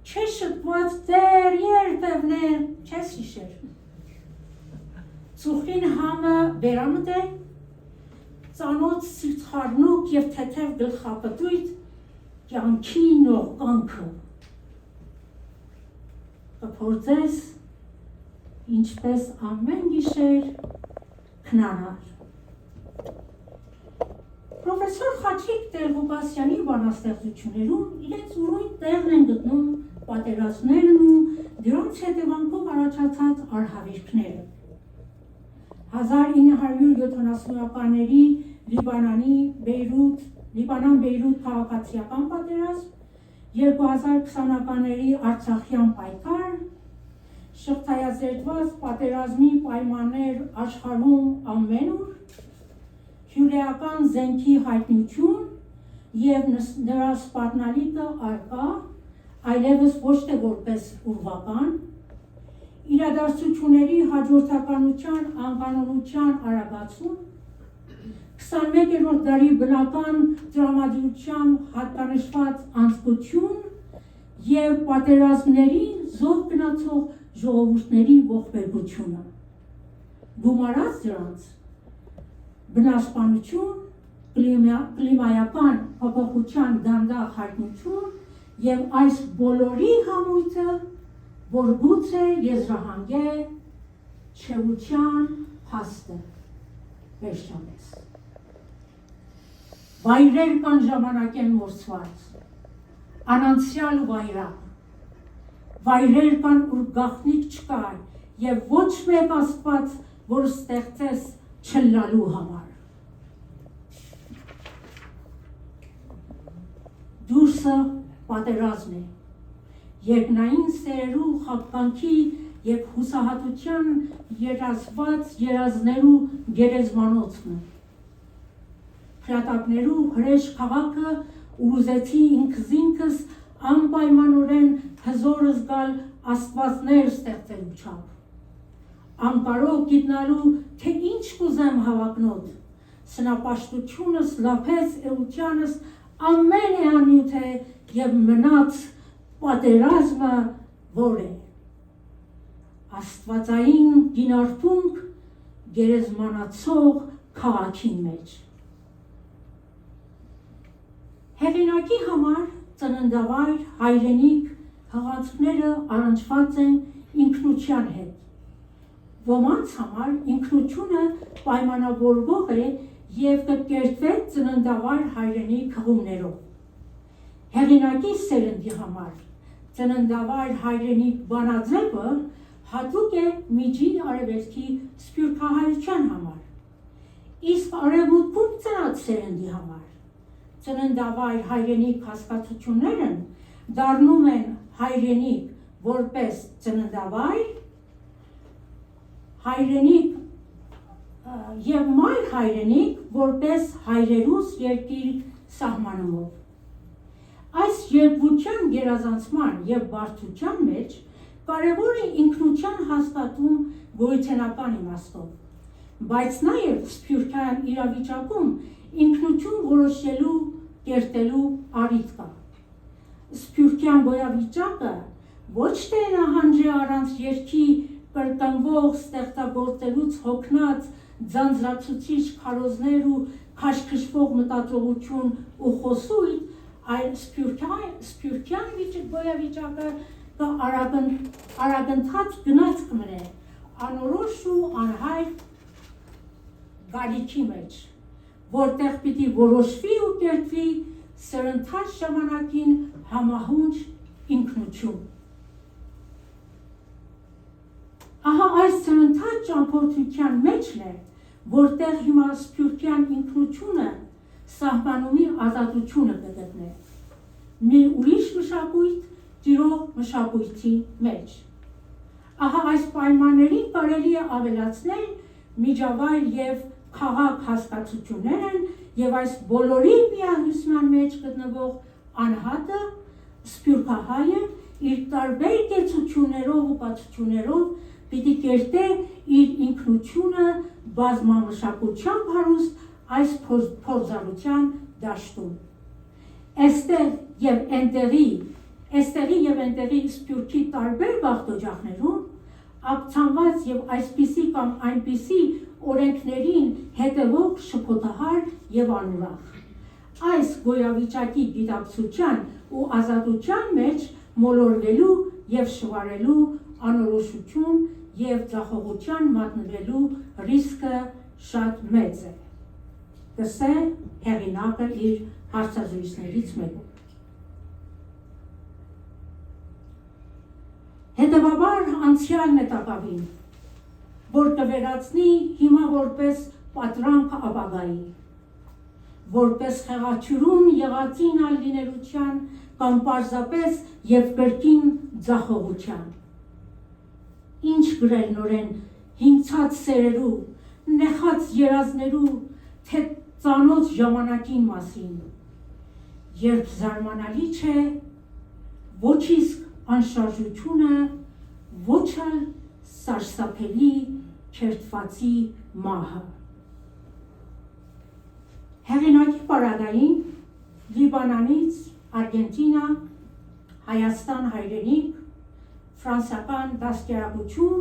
չես շտված դեռ երբևն է, չես հիշեր։ Ծուխին համը բերանդ է, ծանոց սիրտխառնուկ և թեթև գլխապտույտ կյանքի նողկանքը։ կփորձես ինչպես ամեն գիշեր քնանալ։ Պրոֆեսոր Խաչիկ Տեր-Ղուկասյանի բանաստեղծություններում իրենց ուրույն տեղն են գտնում պատերազմներն ու դրանց հետևանքով առաջացած արհավիրքները։ 1970-ականների Լիբանան-Բեյրութ քաղաքացիական պատերազմ, 2020-ականների Արցախյան պայքար, շղթայազերծված պատերազմի պայմաններ աշխարհում ամենուր, հյուրեական զենքի հայտնություն և նրա սպառնալիքը առկա, այլևս ոչ թե որպես ուրվական, իրադարձությունների հաջորդականության անկանոնության արագացում, 21-րդ դարի բնական տրամադրության հատկանշված անձկություն և պատերազմներին զոհ գնացող ժողովուրդների ողբերգությունը։ Գումարած դրանց բնասպանություն, կլիմայական փոփոխության դանդաղ հայտնություն և այս բոլորի համույթը, որ գուցե եզրահանգե չեության փաստը վերջապես։ Վայրեր կան ժամանակ են մորցված, անանցյալ վայրակ, վայրեր կան, ուր գաղտնիք չկա և ոչ մեկ Աստված, որ ստեղծես չլալու համար։ Դուրսը պատերազմն է, երկնային սերերու խաբկանքի և հուսահատության երազված երազներու գերեզմանոցն է։ Փրատակներու հրեշ քաղաքը ուզեցի ինքզինքս անպայմանորեն հզոր զգալ աստվածներ ստեղծելու չափ։ Անկարող գիտնալու, թե ինչ կուզեմ հավակնոտ, սնապաշտությունս, լափեց էությանս ամեն է անյութ է և մնաց պատերազմը որ է։ Աստվածային գինարդունք գերեզմանացող քաղաքի մեջ։ Հեղինակի համար ծննդավայր, հայրենիք, հղացքները առնչված են ինքնության հետ։ Ոմանց համար ինքնությունը պայմանավորվող է և կկերտվե ծննդավայր հայրենիք հղումներով։ Հեղինակի սերնդի համար ծննդավայր հայրենիք բանաձևը հատուկ է միջին արևելքի սփյուռքահայության համար, իսկ արևմուտքում ծնած սերնդի համար ծննդավայր հայրենիք հասկացություններն դառնում են հայրենիք որպես ծննդավայր, հայրենիք և մայր հայրենիք որպես հայրերուս երկիր սահմանումով։ Այս երկվության գերազանցման և բարդության մեջ կարևոր է ինքնության հաստատում գոյութենական իմաստով, բայց նաև սփյուռքյան իրավիճակում ինքնություն որոշելու, կերտելու առիթ կա։ Սփյուռքյան գոյավիճակը ոչ թե նահանջ է առանց երգի կրկնվող ստեղծագործելուց հոգնած ձանձրացուցիչ քարոզներ ու քաշքշվող մտածողություն ու խոսույթ, այլ սփյուռքյան գոյավիճակը արագընթաց գնացք մնե, անորոշ ու անհայտ գալիքի մեջ, որտեղ պիտի որոշվի ու կերտվի սրընթաց ժամանակին համահունչ ինքնություն։ Ահա այս սրընթաց ճամփորդության մեջն է, որտեղ հիմա սփյուռքյան ինքնությունը սահմանումի ազատությունը կգտնե։ Մի ուրիշ մշակույթ տիրող մշակույթի մեջ։ Ահա այս պայմաններին կարելի է ավելացնել միջավայր և քաղաք հասկացություններն և այս բոլորի միահյուսման մեջ գտնվող անհատը, սփյուռքահայը իր տարբեր կեցություններով ու կացություններով պիտի կերտե իր ինքնությունը բազմամշակությամբ հարուստ այս փորձառության դաշտում։ Էստեղ և էնտեղի սփյուռքի տարբեր գաղթօջախներում ակցանված և այսպիսի կամ այնպիսի օրենքներին հետևող շփոթահար և անուրախ։ Այս գոյավիճակի գիտակցության ու ազատության մեջ մոլորվելու եւ շվարելու անորոշություն եւ ձախողության մատնվելու ռիսկը շատ մեծ է։ Գսե հեղինակը իր հարցազրույցներից մեկում։ Հետևաբար անցյալն է տակավին, որ կվերածնի հիմա որպես պատրանք ապագայի, որպես խեղաչուրում եղածին ալլիներության կամ պարզապես եւ կրկին ձախողության։ Ինչ գրել նորեն հինցած սերերու, նեխած երազներու, թե ծանոթ ժամանակին մասին, երբ զարմանալի չէ, ոչ իսկ անշարժությունը, ոչ ալ սարսափելի քերթվածի մահը։ Հեղինակի պարագային Լիբանանից, Արգենտինա, Հայաստան հայրենիք, ֆրանսիական դաստիարակություն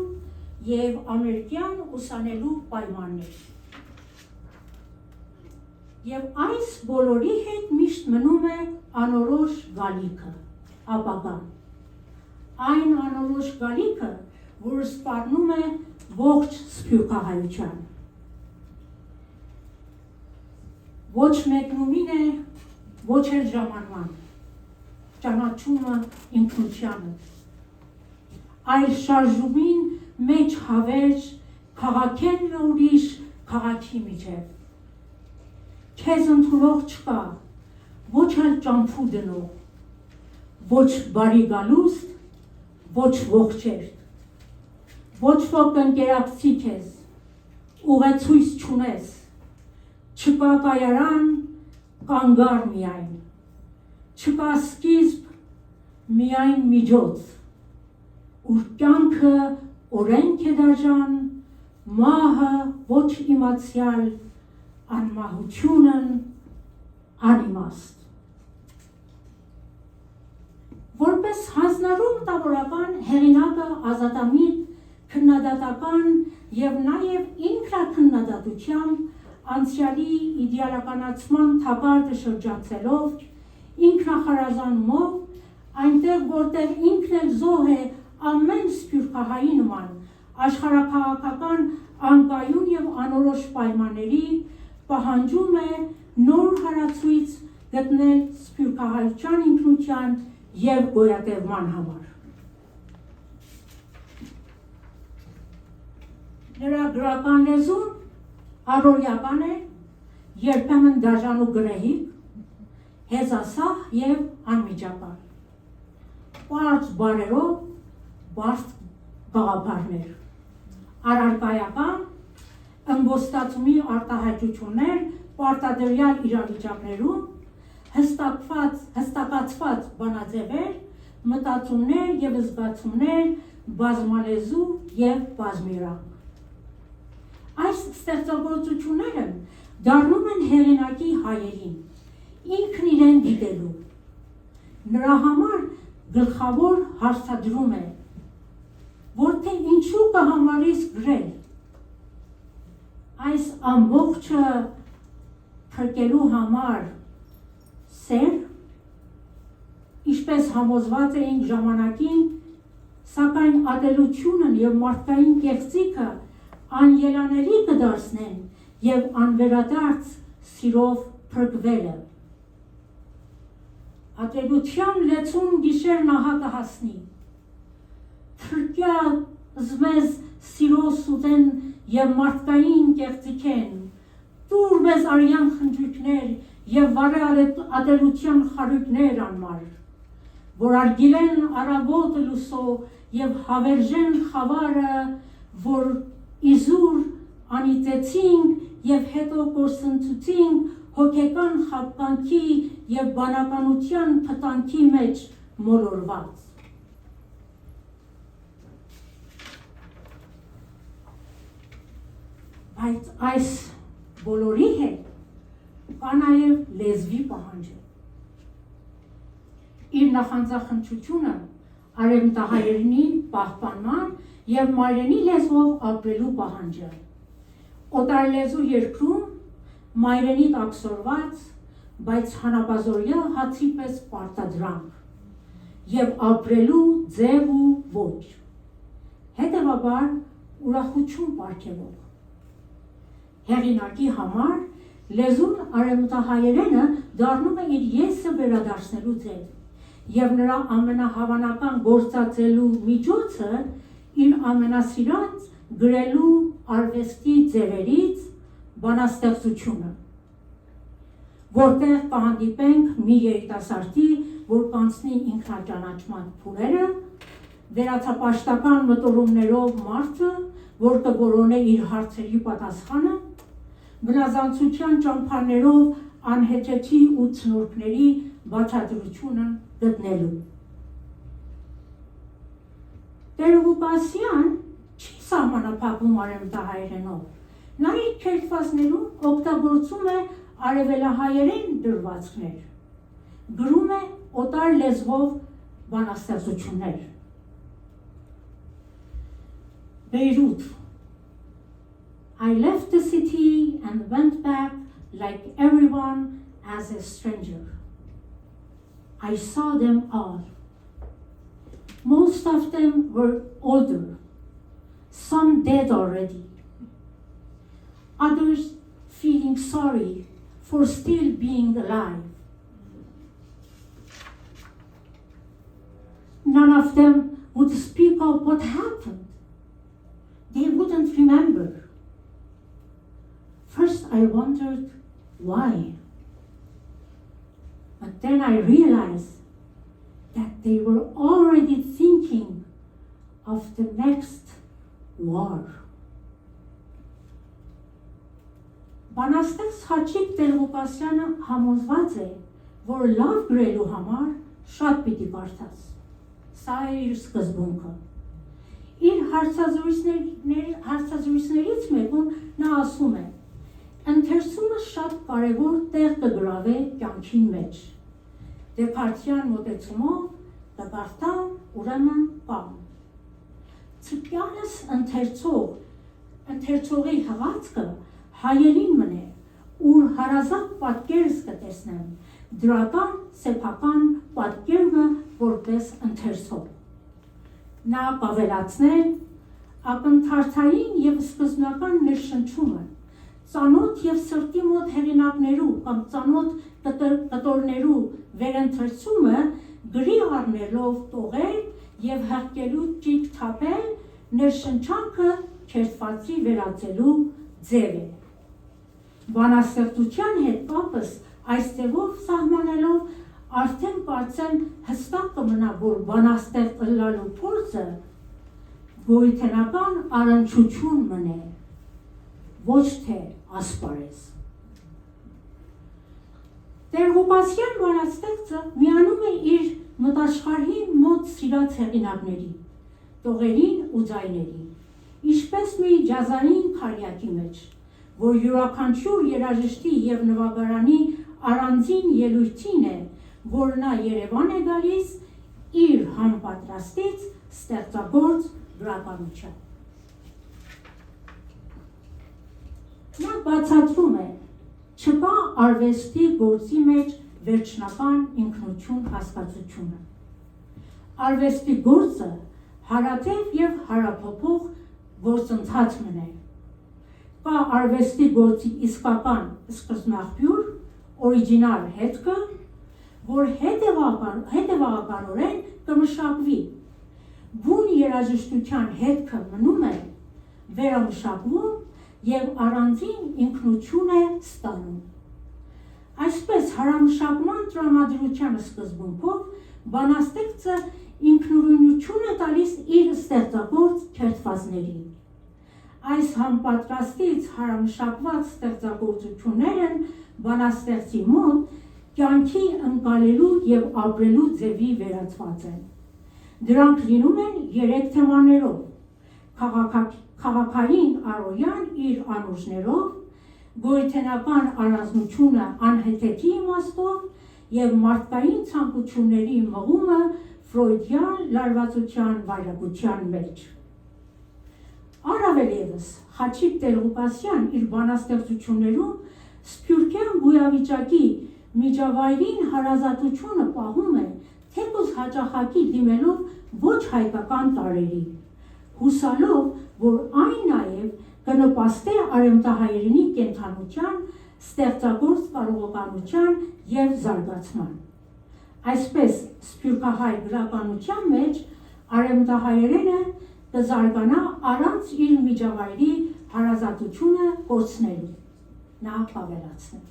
եւ ամերիկյան ուսանելու պայմաններ։ Եվ այս բոլորի հետ միշտ մնում է անորոշ գալիքը, ապագան։ Այն անորոշ գալիքը, որ սպառնում է ողջ սփյուռքահայության։ Ոչ մեկնումին է, ոչ էլ ժամանման, ճանաչումը ինքնությանը, այլ շարժումին մեջ հավերժ քաղաքեն ու ուրիշ քաղաքի միջև։ Քեզ ընդունող չկա, ոչ էլ ճամփու դնող, ոչ բարի գալուստ, ոչ ողջերտ, ոչ ոք ընկերակցի քեզ, ուղեցույց չունես, չկա կայարան, կանգար միայն, չկա սկիզբ, միայն միջոց, ուր կյանքը օրենք է դաժան, մահը ոչ իմացյալ, անմահությունն անիմաստ։ Որպես հանձնարարու մտավորական հեղինակը ազատամիտ, քննադատական եւ նաեւ ինքնաքննադատությամբ անցյալի իդեալականացման թակարդը շրջացելով, ինքնախարազանումով, այնտեղ որտեղ ինքն էլ զոհ է ամեն սփյուռքահայի նման, աշխարհաքաղաքական անկայուն եւ անորոշ պայմանների, պահանջում է նոր հարացույց գտնել սփյուռքահայության ինքնության եւ գոյատևման համար։ Նրա գրական լեզուն առօրյական է, երբեմն դաժան ու գրեհիկ, հեզասահ եւ անմիջական։ Պարզ բարերով, բարդ գաղափարներ, առարկայական, ըմբոստացումի արտահայտություններ պարտադրյալ իրավիճակներում, հստակացված բանաձևեր, մտածումներ եւ զգացումներ, բազմալեզու եւ բազմերանգ։ Այս ստեղծագործությունները դառնում են հեղինակի հայերին, ինքն իրեն դիտելու։ Նրա համար գլխավոր հարցադրում է, որ թե ինչու կհամարես գրել։ Այս ամբողջը փրկելու համար սեր, ինչպես համոզված էինք ժամանակին, սակայն ատելությունն եւ մարդկային կեղծիքը անելանելի կդարձնեն եւ անվերադարձ սիրով փրկվելը։ Ատելության լեցուն գիշեր նահա կհասնի, թրկյալ զմեզ սիրո սուտեն եւ մարդկային կեղծիքեն, տուր մեզ արյան խնջույքներ եւ վարե ատելության խարույկներ անմար, որ արգիլեն արագոտ լուսո եւ հավերժեն խավարը, որ իզուր անիծեցինք եւ հետո կորսնցուցինք հոգեկան խաբկանքի եւ բանականության փտանքի մեջ մոլորված։ Բայց այս բոլորի հետ կա նաեւ լեզվի պահանջը։ Իր նախանձախնդրությունը արևմտահայերենի պահպանման եւ մայրենի լեզվով ապրելու պահանջը։ Օտարլեզու երկրում մայրենիդ աքսորված, բայց հանապազորյա հացի պես պարտադրանք եւ ապրելու ձև ու ոճ։ Հետևաբար ուրախություն պարգևող։ Հեղինակի համար լեզուն արևմտահայերենը դառնում է իր եսը վերադարձնելու ձև եւ նրա ամենահավանական գործածելու միջոցը իր ամենասիրած գրելու արվեստի ձևերից բանաստեղծությունը, որտեղ կհանդիպենք մի երիտասարդի, որ կանցնի ինքնաճանաչման փուլերը, վերացապաշտական մտորումներով մարդը, որ կգորոնե իր հարցերի պատասխանը, բնազանցության ճամփաներով անհեթեթի ու ցնորքների բացատրությունը գտնելու։ Տեր-Ղուկասյան չի սահմանափակվում արևմտահայերենով, նա իր քերթվածներում օգտագործում է արևելահայերեն դրվածքներ, գրում է օտար լեզվով բանաստեղծություններ։ Beirut. I left the city and went back like everyone as a stranger. I saw them all. Most of them were older, some dead already. Others feeling sorry for still being alive. None of them would speak of what happened. They wouldn't remember. First I wondered why. But then I realized that they were already thinking of the next war. Բանաստեղծ Հաչիկ Տեր-Ղուկասյանը համոզված է, որ լավ գրելու համար շատ պիտի կարդաս։ Սա է իր սկզբունքը։ Իր հարցազրույցներից մեկում նա ասում է. ընթերցումը շատ կարևոր տեղ կգրավե կյանքի մեջ։ Դեկարթյան մոտեցումով կկարդամ, ուրեմն կամ։ Ցպյանս ընթերցողի հղացքը հայելին մնե, ուր հարազատ պատկերս կտեսնեմ, դրական սեփական պատկերը որպես ընթերցող։ Նա կավելացնել ակնթարթային և սկզբնական ներշնչումը, ծանոթ և սրտի մոտ հեղինակներու կամ ծանոթ կտորներու վերընթերցումը գրի առնելով տողել և հղկելու ճիգ թափել ներշնչանքը քերթվածի վերածելու ձև է։ Բանաստեղծության հետ կապս այս ձևով սահմանելով արդեն կարծեմ հստակ կմնա, որ բանաստեղծ ըլլալու փորձը գոյութենական առնչություն մնե, ոչ թե ասպարեզ։ Տեր-Ղուկասյան բանաստեղծը միանում է իր մտաշխարհին մոտ սիրած հեղինակների, տողերին ու ձայներին, ինչպես մի ջազային քարյակի մեջ, որ յուրաքանչյուր երաժշտի և նվագարանի առանձին ելույթին է, որ նա Երևան է գալիս իր համապատրաստից ստեղծագործ գրականությամբ։ Նա բացատրում է, չկա արվեստի գործի մեջ վերջնական ինքնություն հասկացությունը։ Արվեստի գործը հարատև և հարափոփող գործընթաց մնե։ Կա արվեստի գործի իսկական սկզբնաղբյուր, օրիջինալ հետքը, որ հետևականորեն կմշակվի, բուն երաժշտության հետքը մնում է, վերամշակվում և առանձին ինքնություն է ստանում։ Այսպես հարամշակման տրամադրության սկզբունքով բանաստեղծը ինքնուրույնություն է տալիս իր ստեղծագործ քերթվածներին։ Այս համապատրաստից հարամշակված ստեղծագործություններն բանաստեղծի մոտ կյանքի ընկալելու և ապրելու ձևի վերածված են։ Դրանք լինում են 3 թեմաներով՝ քաղաքային առօրյան իր անուրջներով, գոյութենական առանձնությունը անհեթեթի իմաստով և մարդկային ցանկությունների մղումը ֆրոյդյան լարվածության վայրագության մեջ։ Առավել ևս, Հաչիկ Տեր-Ղուկասյան իր բանաստեղծություններում սփյուռքյան գոյավիճակի միջավայրին հարազատությունը պահում է թեկուզ հաճախակի դիմելով ոչ հայկական տարրերի, հուսալով, որ այն նաև կնպաստի արևմտահայերենի կենդանության, ստեղծագործ կարողականության և զարգացման։ Այսպես, սփյուռքահայ գրականության մեջ արևմտահայերենը կզարգանա առանց իր միջավայրի հարազատությունը կորցնելու, նա ավելացնել։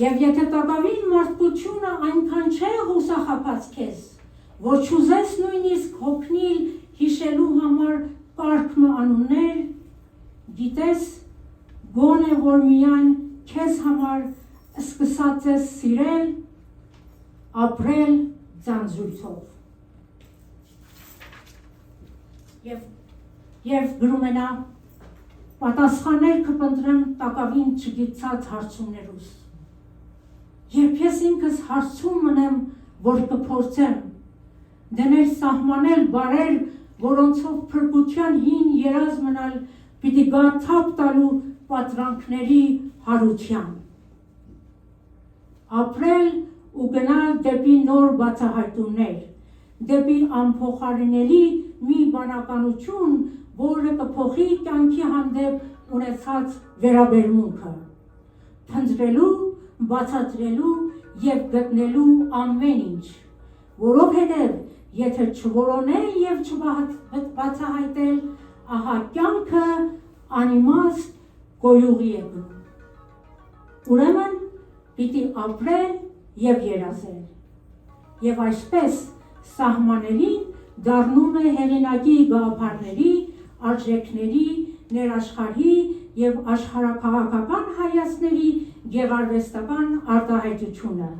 Եվ եթե տակավին մարդկությունը այնքան չէ հուսախաբած քեզ, որ չուզես նույնիսկ հոգնիլ հիշելու համար կարգն ու անուններ, գիտես, գոնե որ միայն քեզ համար սկսած ես սիրել, ապրել ձանձրույթով։ Եվ գրում է նա, պատասխաներ կպնդրեմ տակավին չգիտած հարցումներուս։ Երբ ես ինքս հարցում մնեմ, որ կփորձեմ, դներ սահմանել բարեր, որոնցով փրկության հին երազ մնալ պիտի գա թափ տալու պատրանքների հարության։ Ապրել ու գնալ դեպի նոր բացահայտումներ, դեպի անփոխարինելի մի բանականություն, որը կփոխի կյանքի հանդեպ ունեցած վերաբերմունքը, փնտրելու, բացատրելու և գտնելու ամեն ինչ, որովհետև եթե չորոնել և չբացահայտել, ահա կյանքը անիմաստ գոյուղի է գնում։ Ուրեմն պիտի ապրել և երազել։ Եվ այսպես սահմաններին դառնում է հեղինակի գաղափարների, արժեքների, ներաշխարհի և աշխարհաքաղաքական հայացքների գեղարվեստական արտահայտությունը,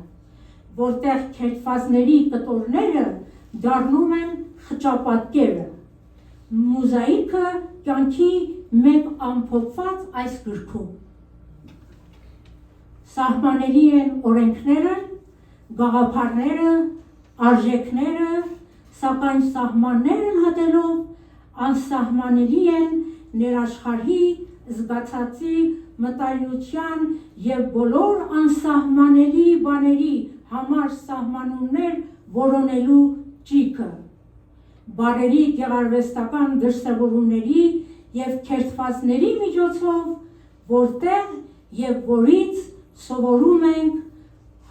որտեղ քերթվածների կտորները դառնում են խճապատկերը, մոզաիկը կյանքի մեկ ամփոփված այս գրքում։ Սահմանելի են օրենքները, գաղափարները, արժեքները, սակայն սահմաններն հատելով անսահմանելի են ներաշխարհի, զգացածի, մտայնության և բոլոր անսահմանելի բաների համար սահմանումներ որոնելու ճիգը, բարերի գեղարվեստական դրսևորումների և քերթվածների միջոցով, որտեղ և որից սովորում ենք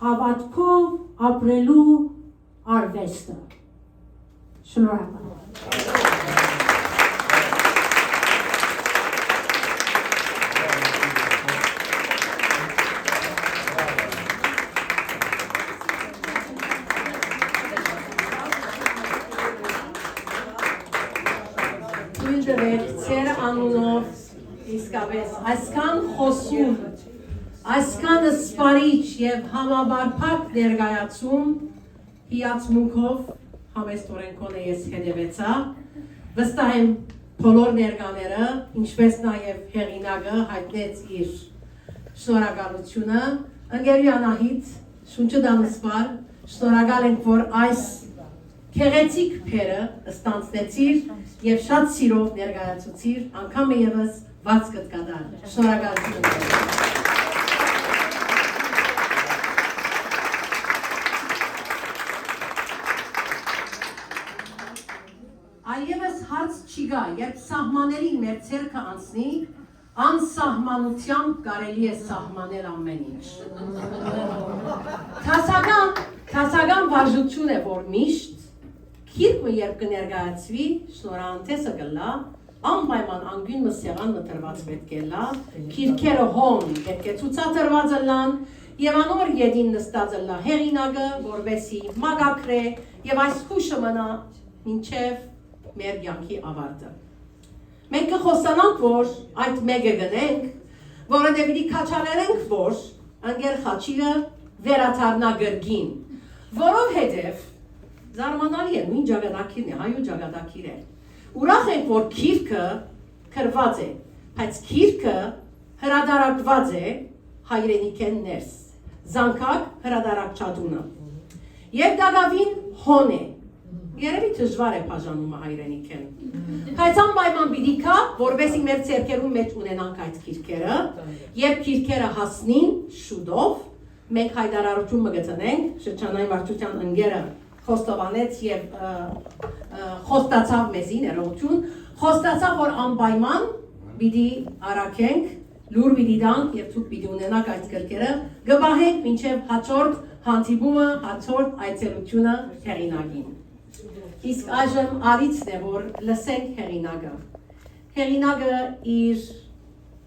հավատքով ապրելու արվեստը։ Շնորհակալ։ Ձեր անունով իսկապես այսքան խոսում, այսքան սպարիչ և համաբարփակ ներկայացում հիացմունքով համեստորեն կոնե ես հետևեցա, վստահ եմ բոլոր ներկաները, ինչպես նաև հեղինակը հայտնեց իր շնորհակալությունը, ընկերուի Անահիտ, շունչը դանսպար, շնորհակալ ենք, որ այս քեղեցիկ փերը ստանցնեցիր և շատ սիրով ներկայացուցիր, անգամ ևս վարձ կտկադար, շնորհակալություն։ Այևս հարց չի գա, երբ սահմաններին մեր ցերքը անցնի, անսահմանությամբ կարելի է սահմանել ամեն ինչ։ Թասական վարժություն է, որ միշտ քիրկը երբ կներկայացվի, շնորհանդեսը կլա, անպայման անգույն մսեղան մտրված պետք է լա, քիրքերը հոն պետք է ցուցադրված լան, եւ անոր յետին նստած լա հեղինակը, որովհետեւ մագակրե եւ այս խուշը մնա մինչեւ մեր կյանքի ավարտը։ Մենք կխոսանանք, որ այդ մեկը գնենք, որը դեպի քաչալերենք, որ անգեր խաչիրը վերաթարնա գրգին, որովհետև զարմանալի է, նույն ճակատագիրն է, հայու ճակատագիր է։ Ուրախ ենք, որ քիրքը քրված է, բայց քիրքը հրադարակված է հայրենիքեն ներս, զանգակ հրադարակչատունը։ Եվ դագավին հոն է, երևի դժվար է բաժանումը հայրենիքեն։ Բայց անպայման պիտի կա, որովհետեւ մեր ցերկերում մեջ ունենանք այդ քիրքերը, երբ քիրքերը հասնին շուտով, մենք հայտարարություն մգտնենք շրջանային վարչության ընկերը խոստովանեց եւ խոստացավ մեզի ներողություն, խոստացավ որ անպայման պիտի արաքենք, լուր պիտի դանք եւ ցույց պիտի ունենանք այս գրքերը, գբահենք մինչեւ հաջորդ հանդիպումը, հաջորդ այցելությունը հեղինակին։ Իսկ այժմ արիցն է որ լսենք հեղինակը։ Հեղինակը իր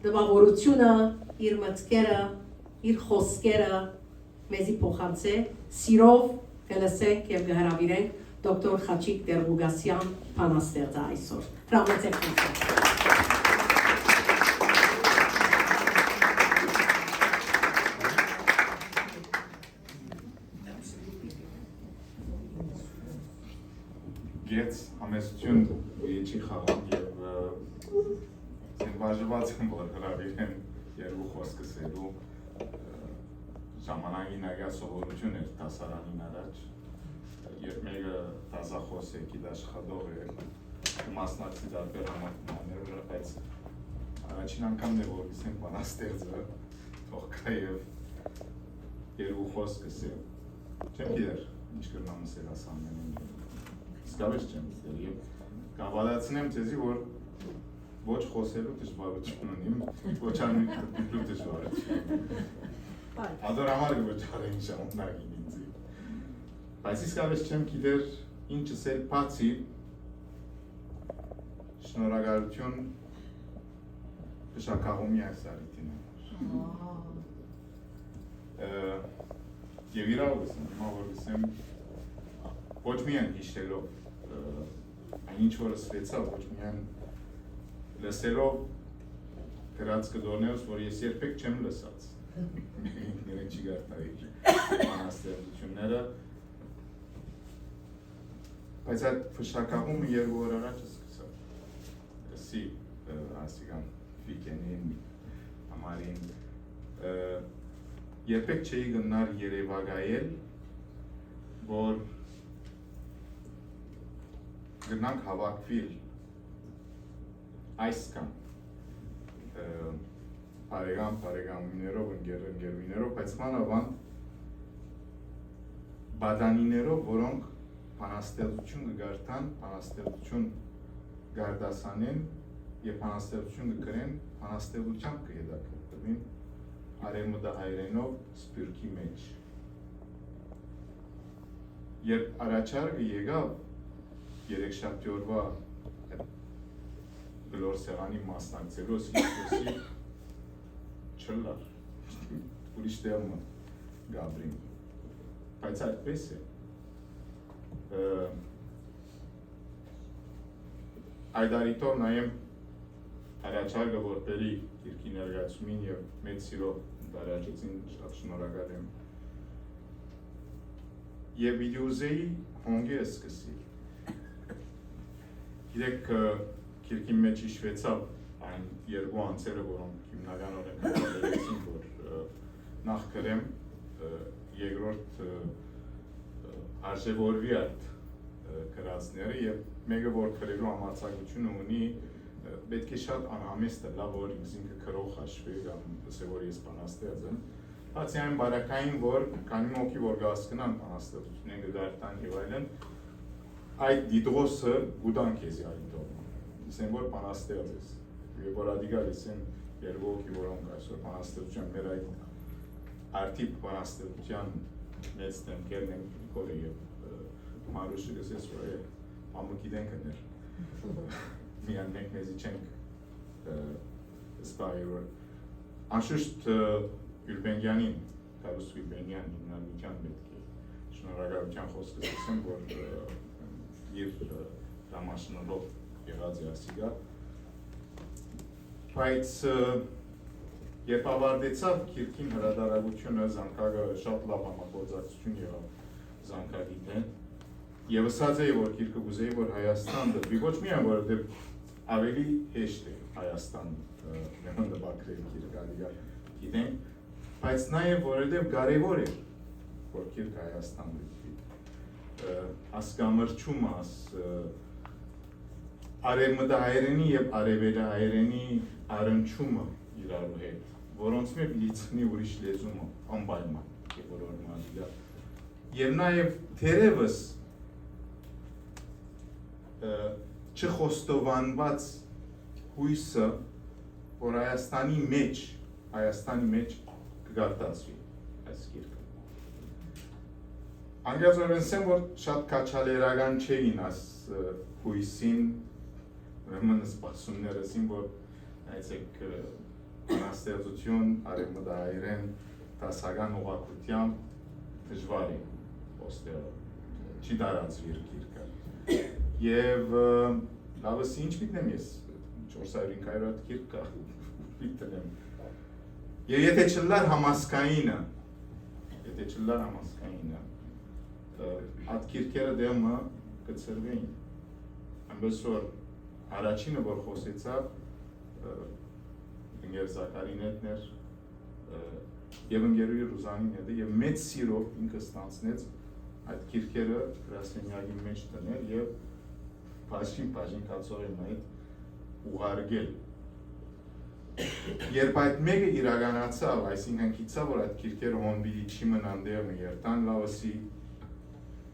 դպավորությունը, իր մտքերը, իր խոսքերը մեզի փոխանցե, սիրով կլսենք եւ կհրավիրենք դոկտոր Խաչիկ Տեր-Ղուգասյան բանաստեղծը այսօր։ Հրամեցեք մեզ։ Գեց համեսություն եչի խաղան եւ զինվարժված եմ որ հրավիրեմ երկու խոսքը սերու ժամանակի նագա սովորություն էր դասարանին առաջ երբ մեկը դասախոս է գիտաշխատող է մասնակցի դարբեր համակարգներով բայց առաջին անգամն է որ գիսեմ բանաստեղծը թող կա եւ երկու խոսքը սեր չեմ գիտեր ինչ կրնամ սեր ասանեն Սկավեր չեմ գիտեր եւ կավալացնեմ ձեզի որ ոչ խոսելու դժվարություն ունիմ, ոչ անմիջելու դժվարություն։ Ադոր համար ոչ արեն ժամանակին ինձի։ Բայց իսկապես չեմ գիտեր ինչս էլ բացի շնորհակալություն բժակաղումի այս արիտին։ Եվ իրավս հիմա որ գսեմ ոչ միայն հիշելով այն ինչ որ ստեցավ ոչ միայն լսելով գրած կդորներս, որ ես երբեք չեմ լսած ինքներեն չի գարտարի բանաստեղծությունները բայց այդ ֆշակաղումը երկու օր առաջ սկսավ լսի ասիկան վիկենին համարին երբեք չէի գնար երևակայել որ գնանք հավաքվիլ այս կան բարեկամներով, ընկերուներով, բայց մանավանդ բադանիներով, որոնք բանաստեղծություն կգարտան, բանաստեղծություն գարդասանեն եւ բանաստեղծություն կգրեն, բանաստեղծությամբ կհետաքրքրվին արևմտահայերենով սպիրկի մեջ։ Երբ առաջարկը եկավ երեքշաբթի օրվա գլոր սեղանի մասնակցելու սիստոսի չլար, ուրիշ տեղում գաբրին, բայց այդպես է, այդ արիտով նայեմ առաջարկը որպերի կիրքի ներգացումին և մեծ սիրով դարաջեցին շատ շնորհակալ եմ և վիդեոզեի հոնգի է սկսի Գիտեք Կիրքի մեջ իշվեցավ այն երկու անձերը, որոնք հիմնական օրենքներեցին, որ նախ կրեմ երկրորդ արժևորվի այդ կրածները և մեկը, որ կրելու համարձակությունը ունի, պետք է շատ անհամեստ է, լավ որ ինքը կրող հաշվի, կամ լսե որ ես բանաստեղծ եմ, բացի այն բարակային, որ քանի մոքի որ գասկնան բանաստեղծությունները կդարտան և այլն, այդ դիդրոսը գուդան քեզի այդով Լսեմ, որ բանաստեղծ ես, և որ ադիգա լսեմ երկու հոգի, որոնք այսօր բանաստեղծության մեր այդ արդիպ բանաստեղծության մեծ դեմքերն են Նիկոլը և Մարուշը գսես, որ ամը գիտենք հներ, միան մենք մեզի չենք սպայի, որ անշուշտ Յուլբենգյանին, Կարուս Յուլբենգյան հիմնալության պետք է շնորհակալության խոսքը սկսեմ, որ իր դամաշնորհով եղած է ասիգա, բայց երբ ավարտեցավ Կիրքին հրադարագությունը զանգակը շատ լավ համագործակցություն եղավ զանգակին հետ և ըսած էի, որ Կիրքը գուզեի, որ Հայաստան դրվի, ոչ միայն որովհետև ավելի հեշտ է Հայաստան նպակրել Կիրքը ադիգա գիտենք, բայց նաև որովհետև կարևոր է, որ Կիրքը Հայաստան դրվի, ասկամրջումը, արևմտահայերենի և արևելահայերենի առնչումը իրարու հետ, որոնց մեր լիցնի ուրիշ լեզումը անպայման։ իհարկե բոլոր մալիլա եւ նաեւ թերևս չխոստովանված հույսը որ Հայաստանի մեջ կգարտացվի այս գիրքը անգազորեն ասեմ որ շատ քաչալերական չէին այս հույսին ուրեմն սպասումներս ին որ այսեք բանաստեղծություն արևմտահայերեն դասական ուղղակությամբ դժվար է ոստերը չի տարածվի գիրքը եւ լավս ինչ պիտեմ ես 400-500 հատ գիրք կա պիտեմ եւ եթե չլար համասկայինը այդ գիրքերը դեմը կծրվեին այնպես որ առաջինը որ խոսեցավ ընկեր Զաքարին հետներ եւ ընկերուի Ռուզանին հետը եւ մեծ սիրով ինքը ստանցնեց այդ գիրքերը գրասենյակի մեջ դնել եւ բաժին կացորեն այդ ուղարկել երբ այդ մեկը իրականացավ այսինքն գիտավ որ այդ գիրքերը հոնբիլի չի մնան դերն երթան լավսի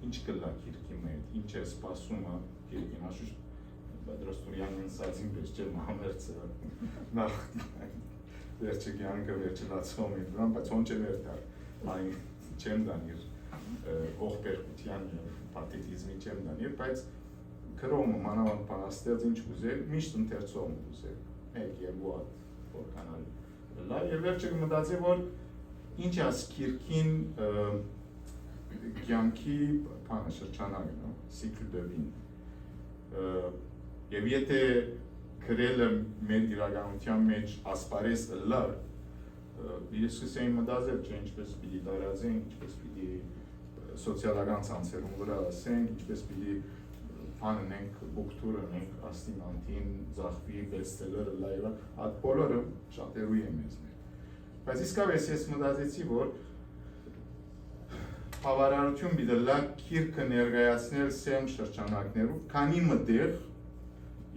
ինչ կլա գիրքի մեջ ինչ է սպասումը գիրքի մաշուշ Բադրոստուրյանն ասածին պես չէ մամերցը նախ վերջը կյանքը վերջլացում է բայց ոնց է վերտար այն չեմ դանիր ողբերգության պաթետիզմի չեմ դանիր բայց քրոմը մանավանդ բանաստեղծ ինչ ուզել միշտ ընթերցողն ուզել մեկ եւ ոտ որ կանալ լա եւ վերջը կմտածի որ ինչ է սկիրքին կյանքի բանը շրջանակը նո սիկլ դվին եւ եթե գրելը մեր իրականության մեջ ասպարես լար ես կսեին մտածել չէ ինչպես պիտի տարածեն ինչպես պիտի սոցիալական ցանցերում վրա ասենք ինչպես պիտի անենք բուկտուրը ենք աստիմանտին զախվի բեսթսելերը լայվը այդ բոլորը շատերու է մեզներ բայց իսկապես ես մտածեցի որ բավարարություն պիտի լա գիրքը ներկայացնել սեմ շրջանակներով քանի մտեղ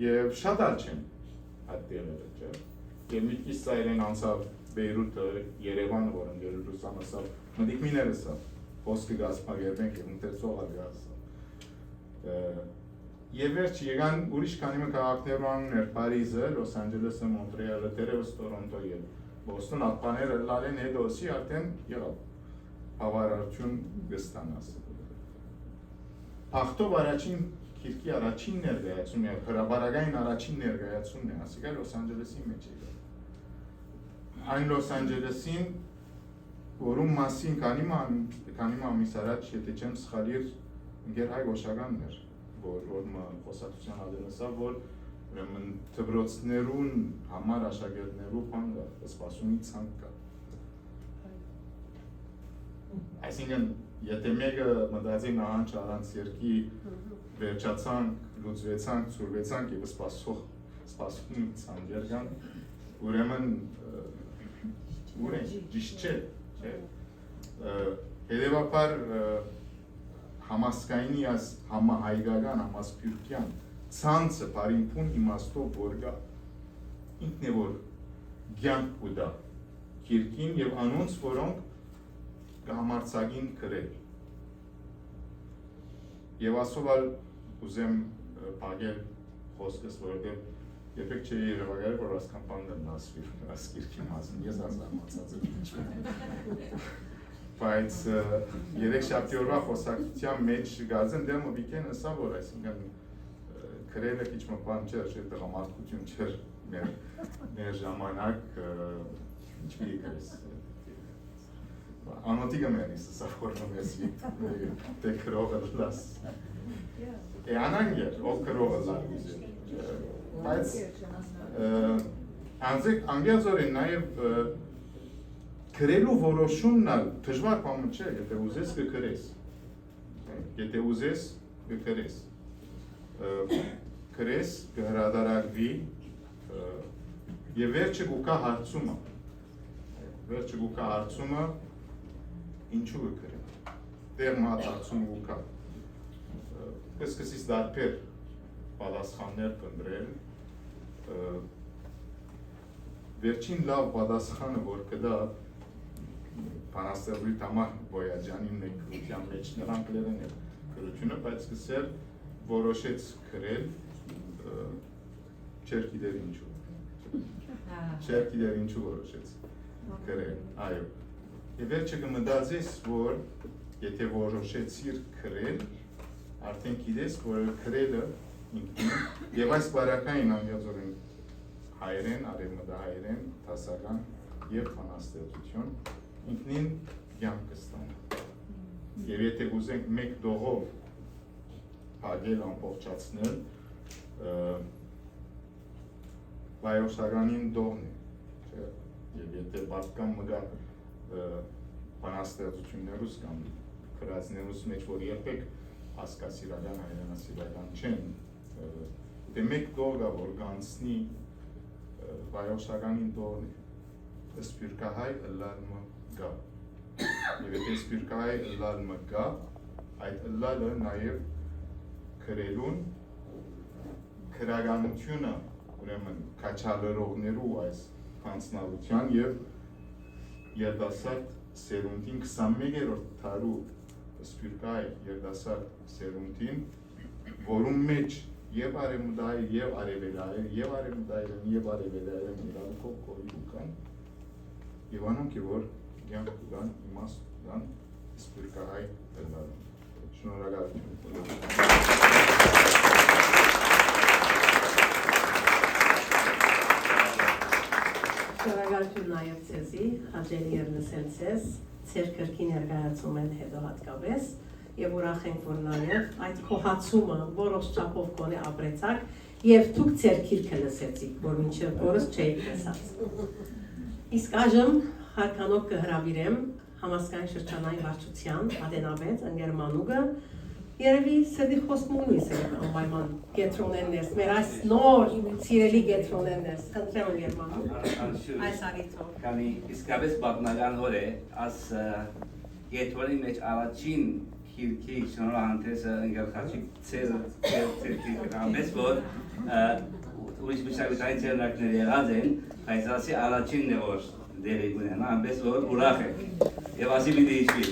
եւ շատ ալ չեն այդ տեղերը չէ եւ մի քիչ սայրեն անցավ Բեյրութը Երևանը որ ընկեր Ռուսան ասավ մտիկմիներս ոսկե գազպագերբենք եւ ընթերցողը գազ Եվ վերջ եկան ուրիշ քանի մի քաղաքներու անուններ Փարիզը, Լոս Անջելեսը, Մոնտրեալը, դերևս Տորոնտո եւ Բոստոն ատպաները լալեն հետոսի արդեն եղավ բավարարություն կստանաս։ Ախտով առաջին քիրքի առաջին ներկայացումն է, հրաբարագային առաջին ներկայացումն է, ասիկա Լոս Անջելեսի մեջ եկավ։ Այն Լոս Անջելեսին, որում մասին քանի ամիս առաջ, եթե չեմ սխալիր, ընկեր հայ գոշականն էր։ որ խոսակցության ադենսա, որ թբրոցներուն համար աշակերտներու բան կա, սպասումի ցանկ կա։ Այսինքն, եթե մեկը մտածի նահանջ առանց երկի վերջացանք, լուծվեցանք, ծուրվեցանք և սպասումի ցանկ կան, ուրեմն ուր են, ճիշտ չէ։ Հետևաբար համասկայնի այս համահայկական, համասպյուրքյան ցանցը բարինփուն իմաստով որ գա ինքն է որ կյանք ուտա քիրքին եւ անոնց որոնք կհամարցակին գրել եւ ասովալ ուզեմ բաղել խոսքս որովհետեւ երբեք չի երևակայել որ ասքան բան դնասվի այս քիրքի մասին ես ազամացած եմ բայց երեքշաբթի օրվա խոսակցության մեջ գազեն դեմը վիկեն ասա որ այսինքն գրելը քիչ մոքան չէր, չէ տղամարդկություն չէր մեր ժամանակ ինչի գրես անոտիկը մենիս սա ֆորմում ես դե քրողը լաս անանգեր ով քրողը լաս բայց անգազորեն նաև գրելու որոշումն ալ դժվար բան չէ, եթե ուզես կգրես։ Եթե ուզես կգրես։ Գրես կհրադարարվի եւ վերջը գուկա հարցումը։ Վերջը գուկա հարցումը ինչու կգրեմ։ Դեր մատ հարցումը գուկա։ Կսկսից դարբեր պատասխաններ կընտրել։ Վերջին լավ պատասխանը որ կդա բանաստեղծույթ համար Բոյաջյանին մեկ գրության մեջ նրան կլերեն է գրությունը, բայց սկսել որոշեց գրել չէր գիտեր ինչու։ Չէր գիտեր ինչու որոշեց գրել, այո։ Եվ վերջը կմտածես, որ եթե որոշեցիր գրել, արդեն գիտես, որ գրելը ինքնին եւ այս բարակային անգազորեն հայերեն, արևմտահայերեն, դասական եւ բանաստեղծություն ինքնին կյանք կստանա։ Եվ եթե ուզենք մեկ դողով փակել ամբողջացնել, վայրոշականին դողն է, չէ՞։ Եվ եթե բացկան մգա բանաստեղծություններուս կամ գրածներուս մեջ, որ երբեք հասկասիրական, հայրենասիրական չեն, դե մեկ դողգա, որ գանցնի վայրոշականին դողն է, սպիրկահայ ըլլալմը գա։ Եվ եթե սպիրկահայ ըլլալմը գա, այդ ըլլալը նաև գրելուն գրականությունը, ուրեմն քաչալերողներու այս հանձնարարության եւ երդասարդ սերունդին 21-րդ դարու սպիրկայ երդասարդ սերունդին, որում մեջ եւ արևմտահայ եւ արևելահայ եւ արևմտահայ եւ արևելահայ իրավունքով կողի կան եւ անոնք որ կյանք կան իմաստ կան սպիրկահայ ըլլալը։ Շնորհակալություն։ Շնորհակալություն նաև ցեզի, հաջելի էր լսել ցեզ, ձեր կրկին ներկայացում են հետո հատկապես եւ ուրախ ենք, որ նաև այդ քոհացումը որոշ չափով կոնե ապրեցակ եւ դուք ձեր քիրքը լսեցիք, որ մինչեւ օրս չէիք լսած։ Իսկ այժմ հարկանոք կհրավիրեմ համասկային շրջանային վարչության ադենավետ ընկեր Մանուկը երևի սեդի խոստումնից է անպայման գետրոնեններս, մեր այս նոր սիրելի գետրոնեններս, խնդրեմ ընկեր Մանուկ, այս արիթով։ Քանի իսկապես պատմական օր է, աս գետրոնի մեջ առաջին քիրքի շնորհանդեսը ընկեր Խաչիկ ցեր ամես որ ուրիշ մշակութային ձեռնարկներ եղած են, բայց ասի առաջինն է որ դերի ունենա, ամես որ ուրախ է եւ ասի մի դիչի։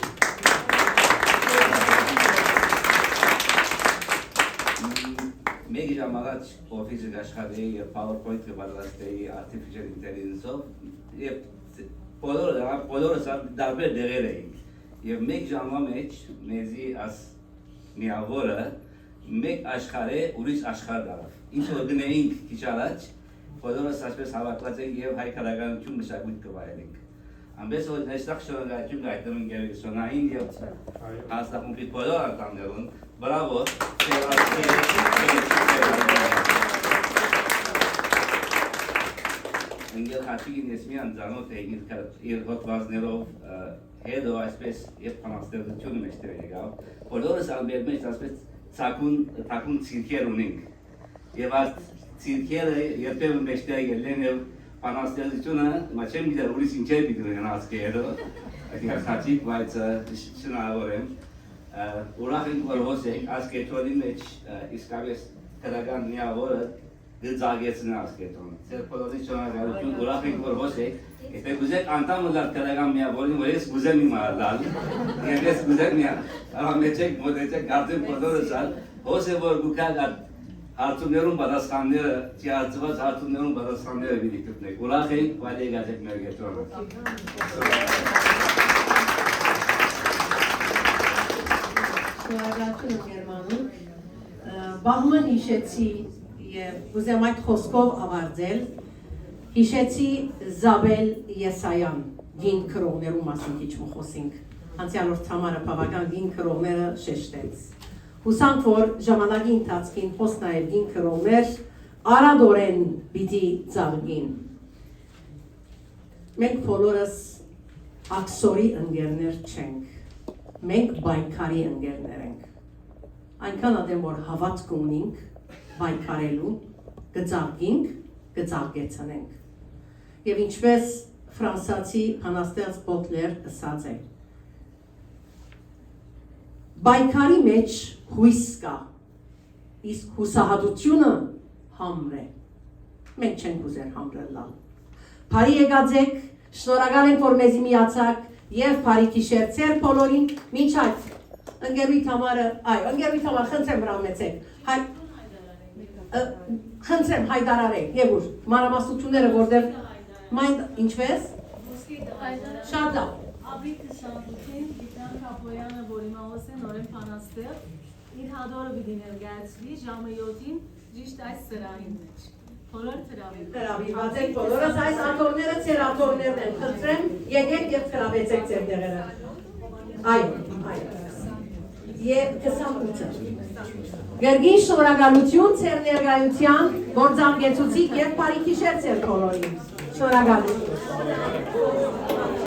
Մեկ ժամանակ օֆիսը աշխատեի եւ PowerPoint կպատրաստեի artificial intelligence-ով եւ բոլորս դարբեր դերեր էինք եւ մեկ ժամվա մեջ մեզի աս միավորը մեկ աշխարհ է ուրիշ աշխարհ դարավ ինչ որ գնայինք քիչ առաջ բոլորս ասես հավաքված ենք եւ հայկականություն մշակույթ կվայելենք ամենից որ այստեղ շնորհակալություն գայտում գերեսոնային եւ հաստատում բոլոր արտաններուն բրավո ընկեր Խաչիկին ես մի անձանոթ է իր հոդվածներով հետո այսպես եւ բանաստեղծությունը մեջտեղ եկավ բոլորս ալբեր մեջ այսպես ցակուն ցիրքեր ունենք եւ այդ ցիրքերը երբեմն մեջտեղ ելեն եւ բանաստեղծությունը մաչեմ գիտեր ուրիշ ինչեր դիտեն ասկերո այդ Խաչիկ բայց շնորհավոր եմ ուրախ ենք որ հոսենք ասկետրոնի մեջ իսկապես քրական միավորը դզագեցնա ասկետրոնը ձեր բոլորի շնորհակալություն ուրախ ենք որ հոսենք եթե գուզեք անտամ ուզար քրական միավորին որ ես գուզեմ իմ ալալ ես գուզեմ միա ամեջեք մոդեցեք գարտեն բոլորը սալ հոսե որ գուքալ հարցումներուն պատասխանները ճիածված հարցումներուն պատասխանները պիտի գտնեք ուրախ ենք վայրի գազեք մեր կետրոնը Շնորհակալություն ընկեր Մանուկ, բահման հիշեցի եւ ուզեմ այդ խոսքով ավարտել, հիշեցի Զաբել Եսայան, գին քրոներու մասին քիչ խոսենք, անցյալ օր Թամարը բավական գին քրոները շեշտեց, հուսանք որ ժամանակի ընթացքին խոս նաեւ գին քրոներ արադորեն պիտի ծաղկին, մենք բոլորս աքսորի ընկերներ չենք, մենք բայկարի ընկերներ ենք, այնքան ադեմ որ հավատք ունենք, բայկարելու, գծաղկինք, գծաղկեցնենք, և ինչպես ֆրանսացի հանաստեղծ Բոդլեր ասած է, բայկարի մեջ հույս կա, իսկ հուսահատությունը համր է, մենք չենք ուզեր համրել լալ, բարի եկած եք, շնորհակալ ենք որ մեզի միացաք եւ բարիքի շերտեր բոլորին մինչ այդ ընկերուհի Թամարը ընկերուհի Թամար խնդրեմ հրամեցեք խնդրեմ հայտարարեք եւ ուր մանրամասնությունները որտեղ մայն ինչպես շատ լավ Աբրիտ շահության Գիտան Կապոյանը, որի մահոս է նորեն փանաստեղ, իր հադորը պիտի ներկայացվի ժամը 7-ին ճիշտ այս սրահին մեջ։ Բոլոր հրավիրված եք բոլորս այս աթոռները ձեր աթոռներն են, խնդրեմ եկեք եւ հրավեցեք ձեր տեղերը։ Այո։ Եվ 28-ը։ Գերգին շնորհակալություն ձեր ներկայության, որ զանգեցուցիք եւ բարիքի շերտ ձեր բոլորին։ Շնորհակալություն։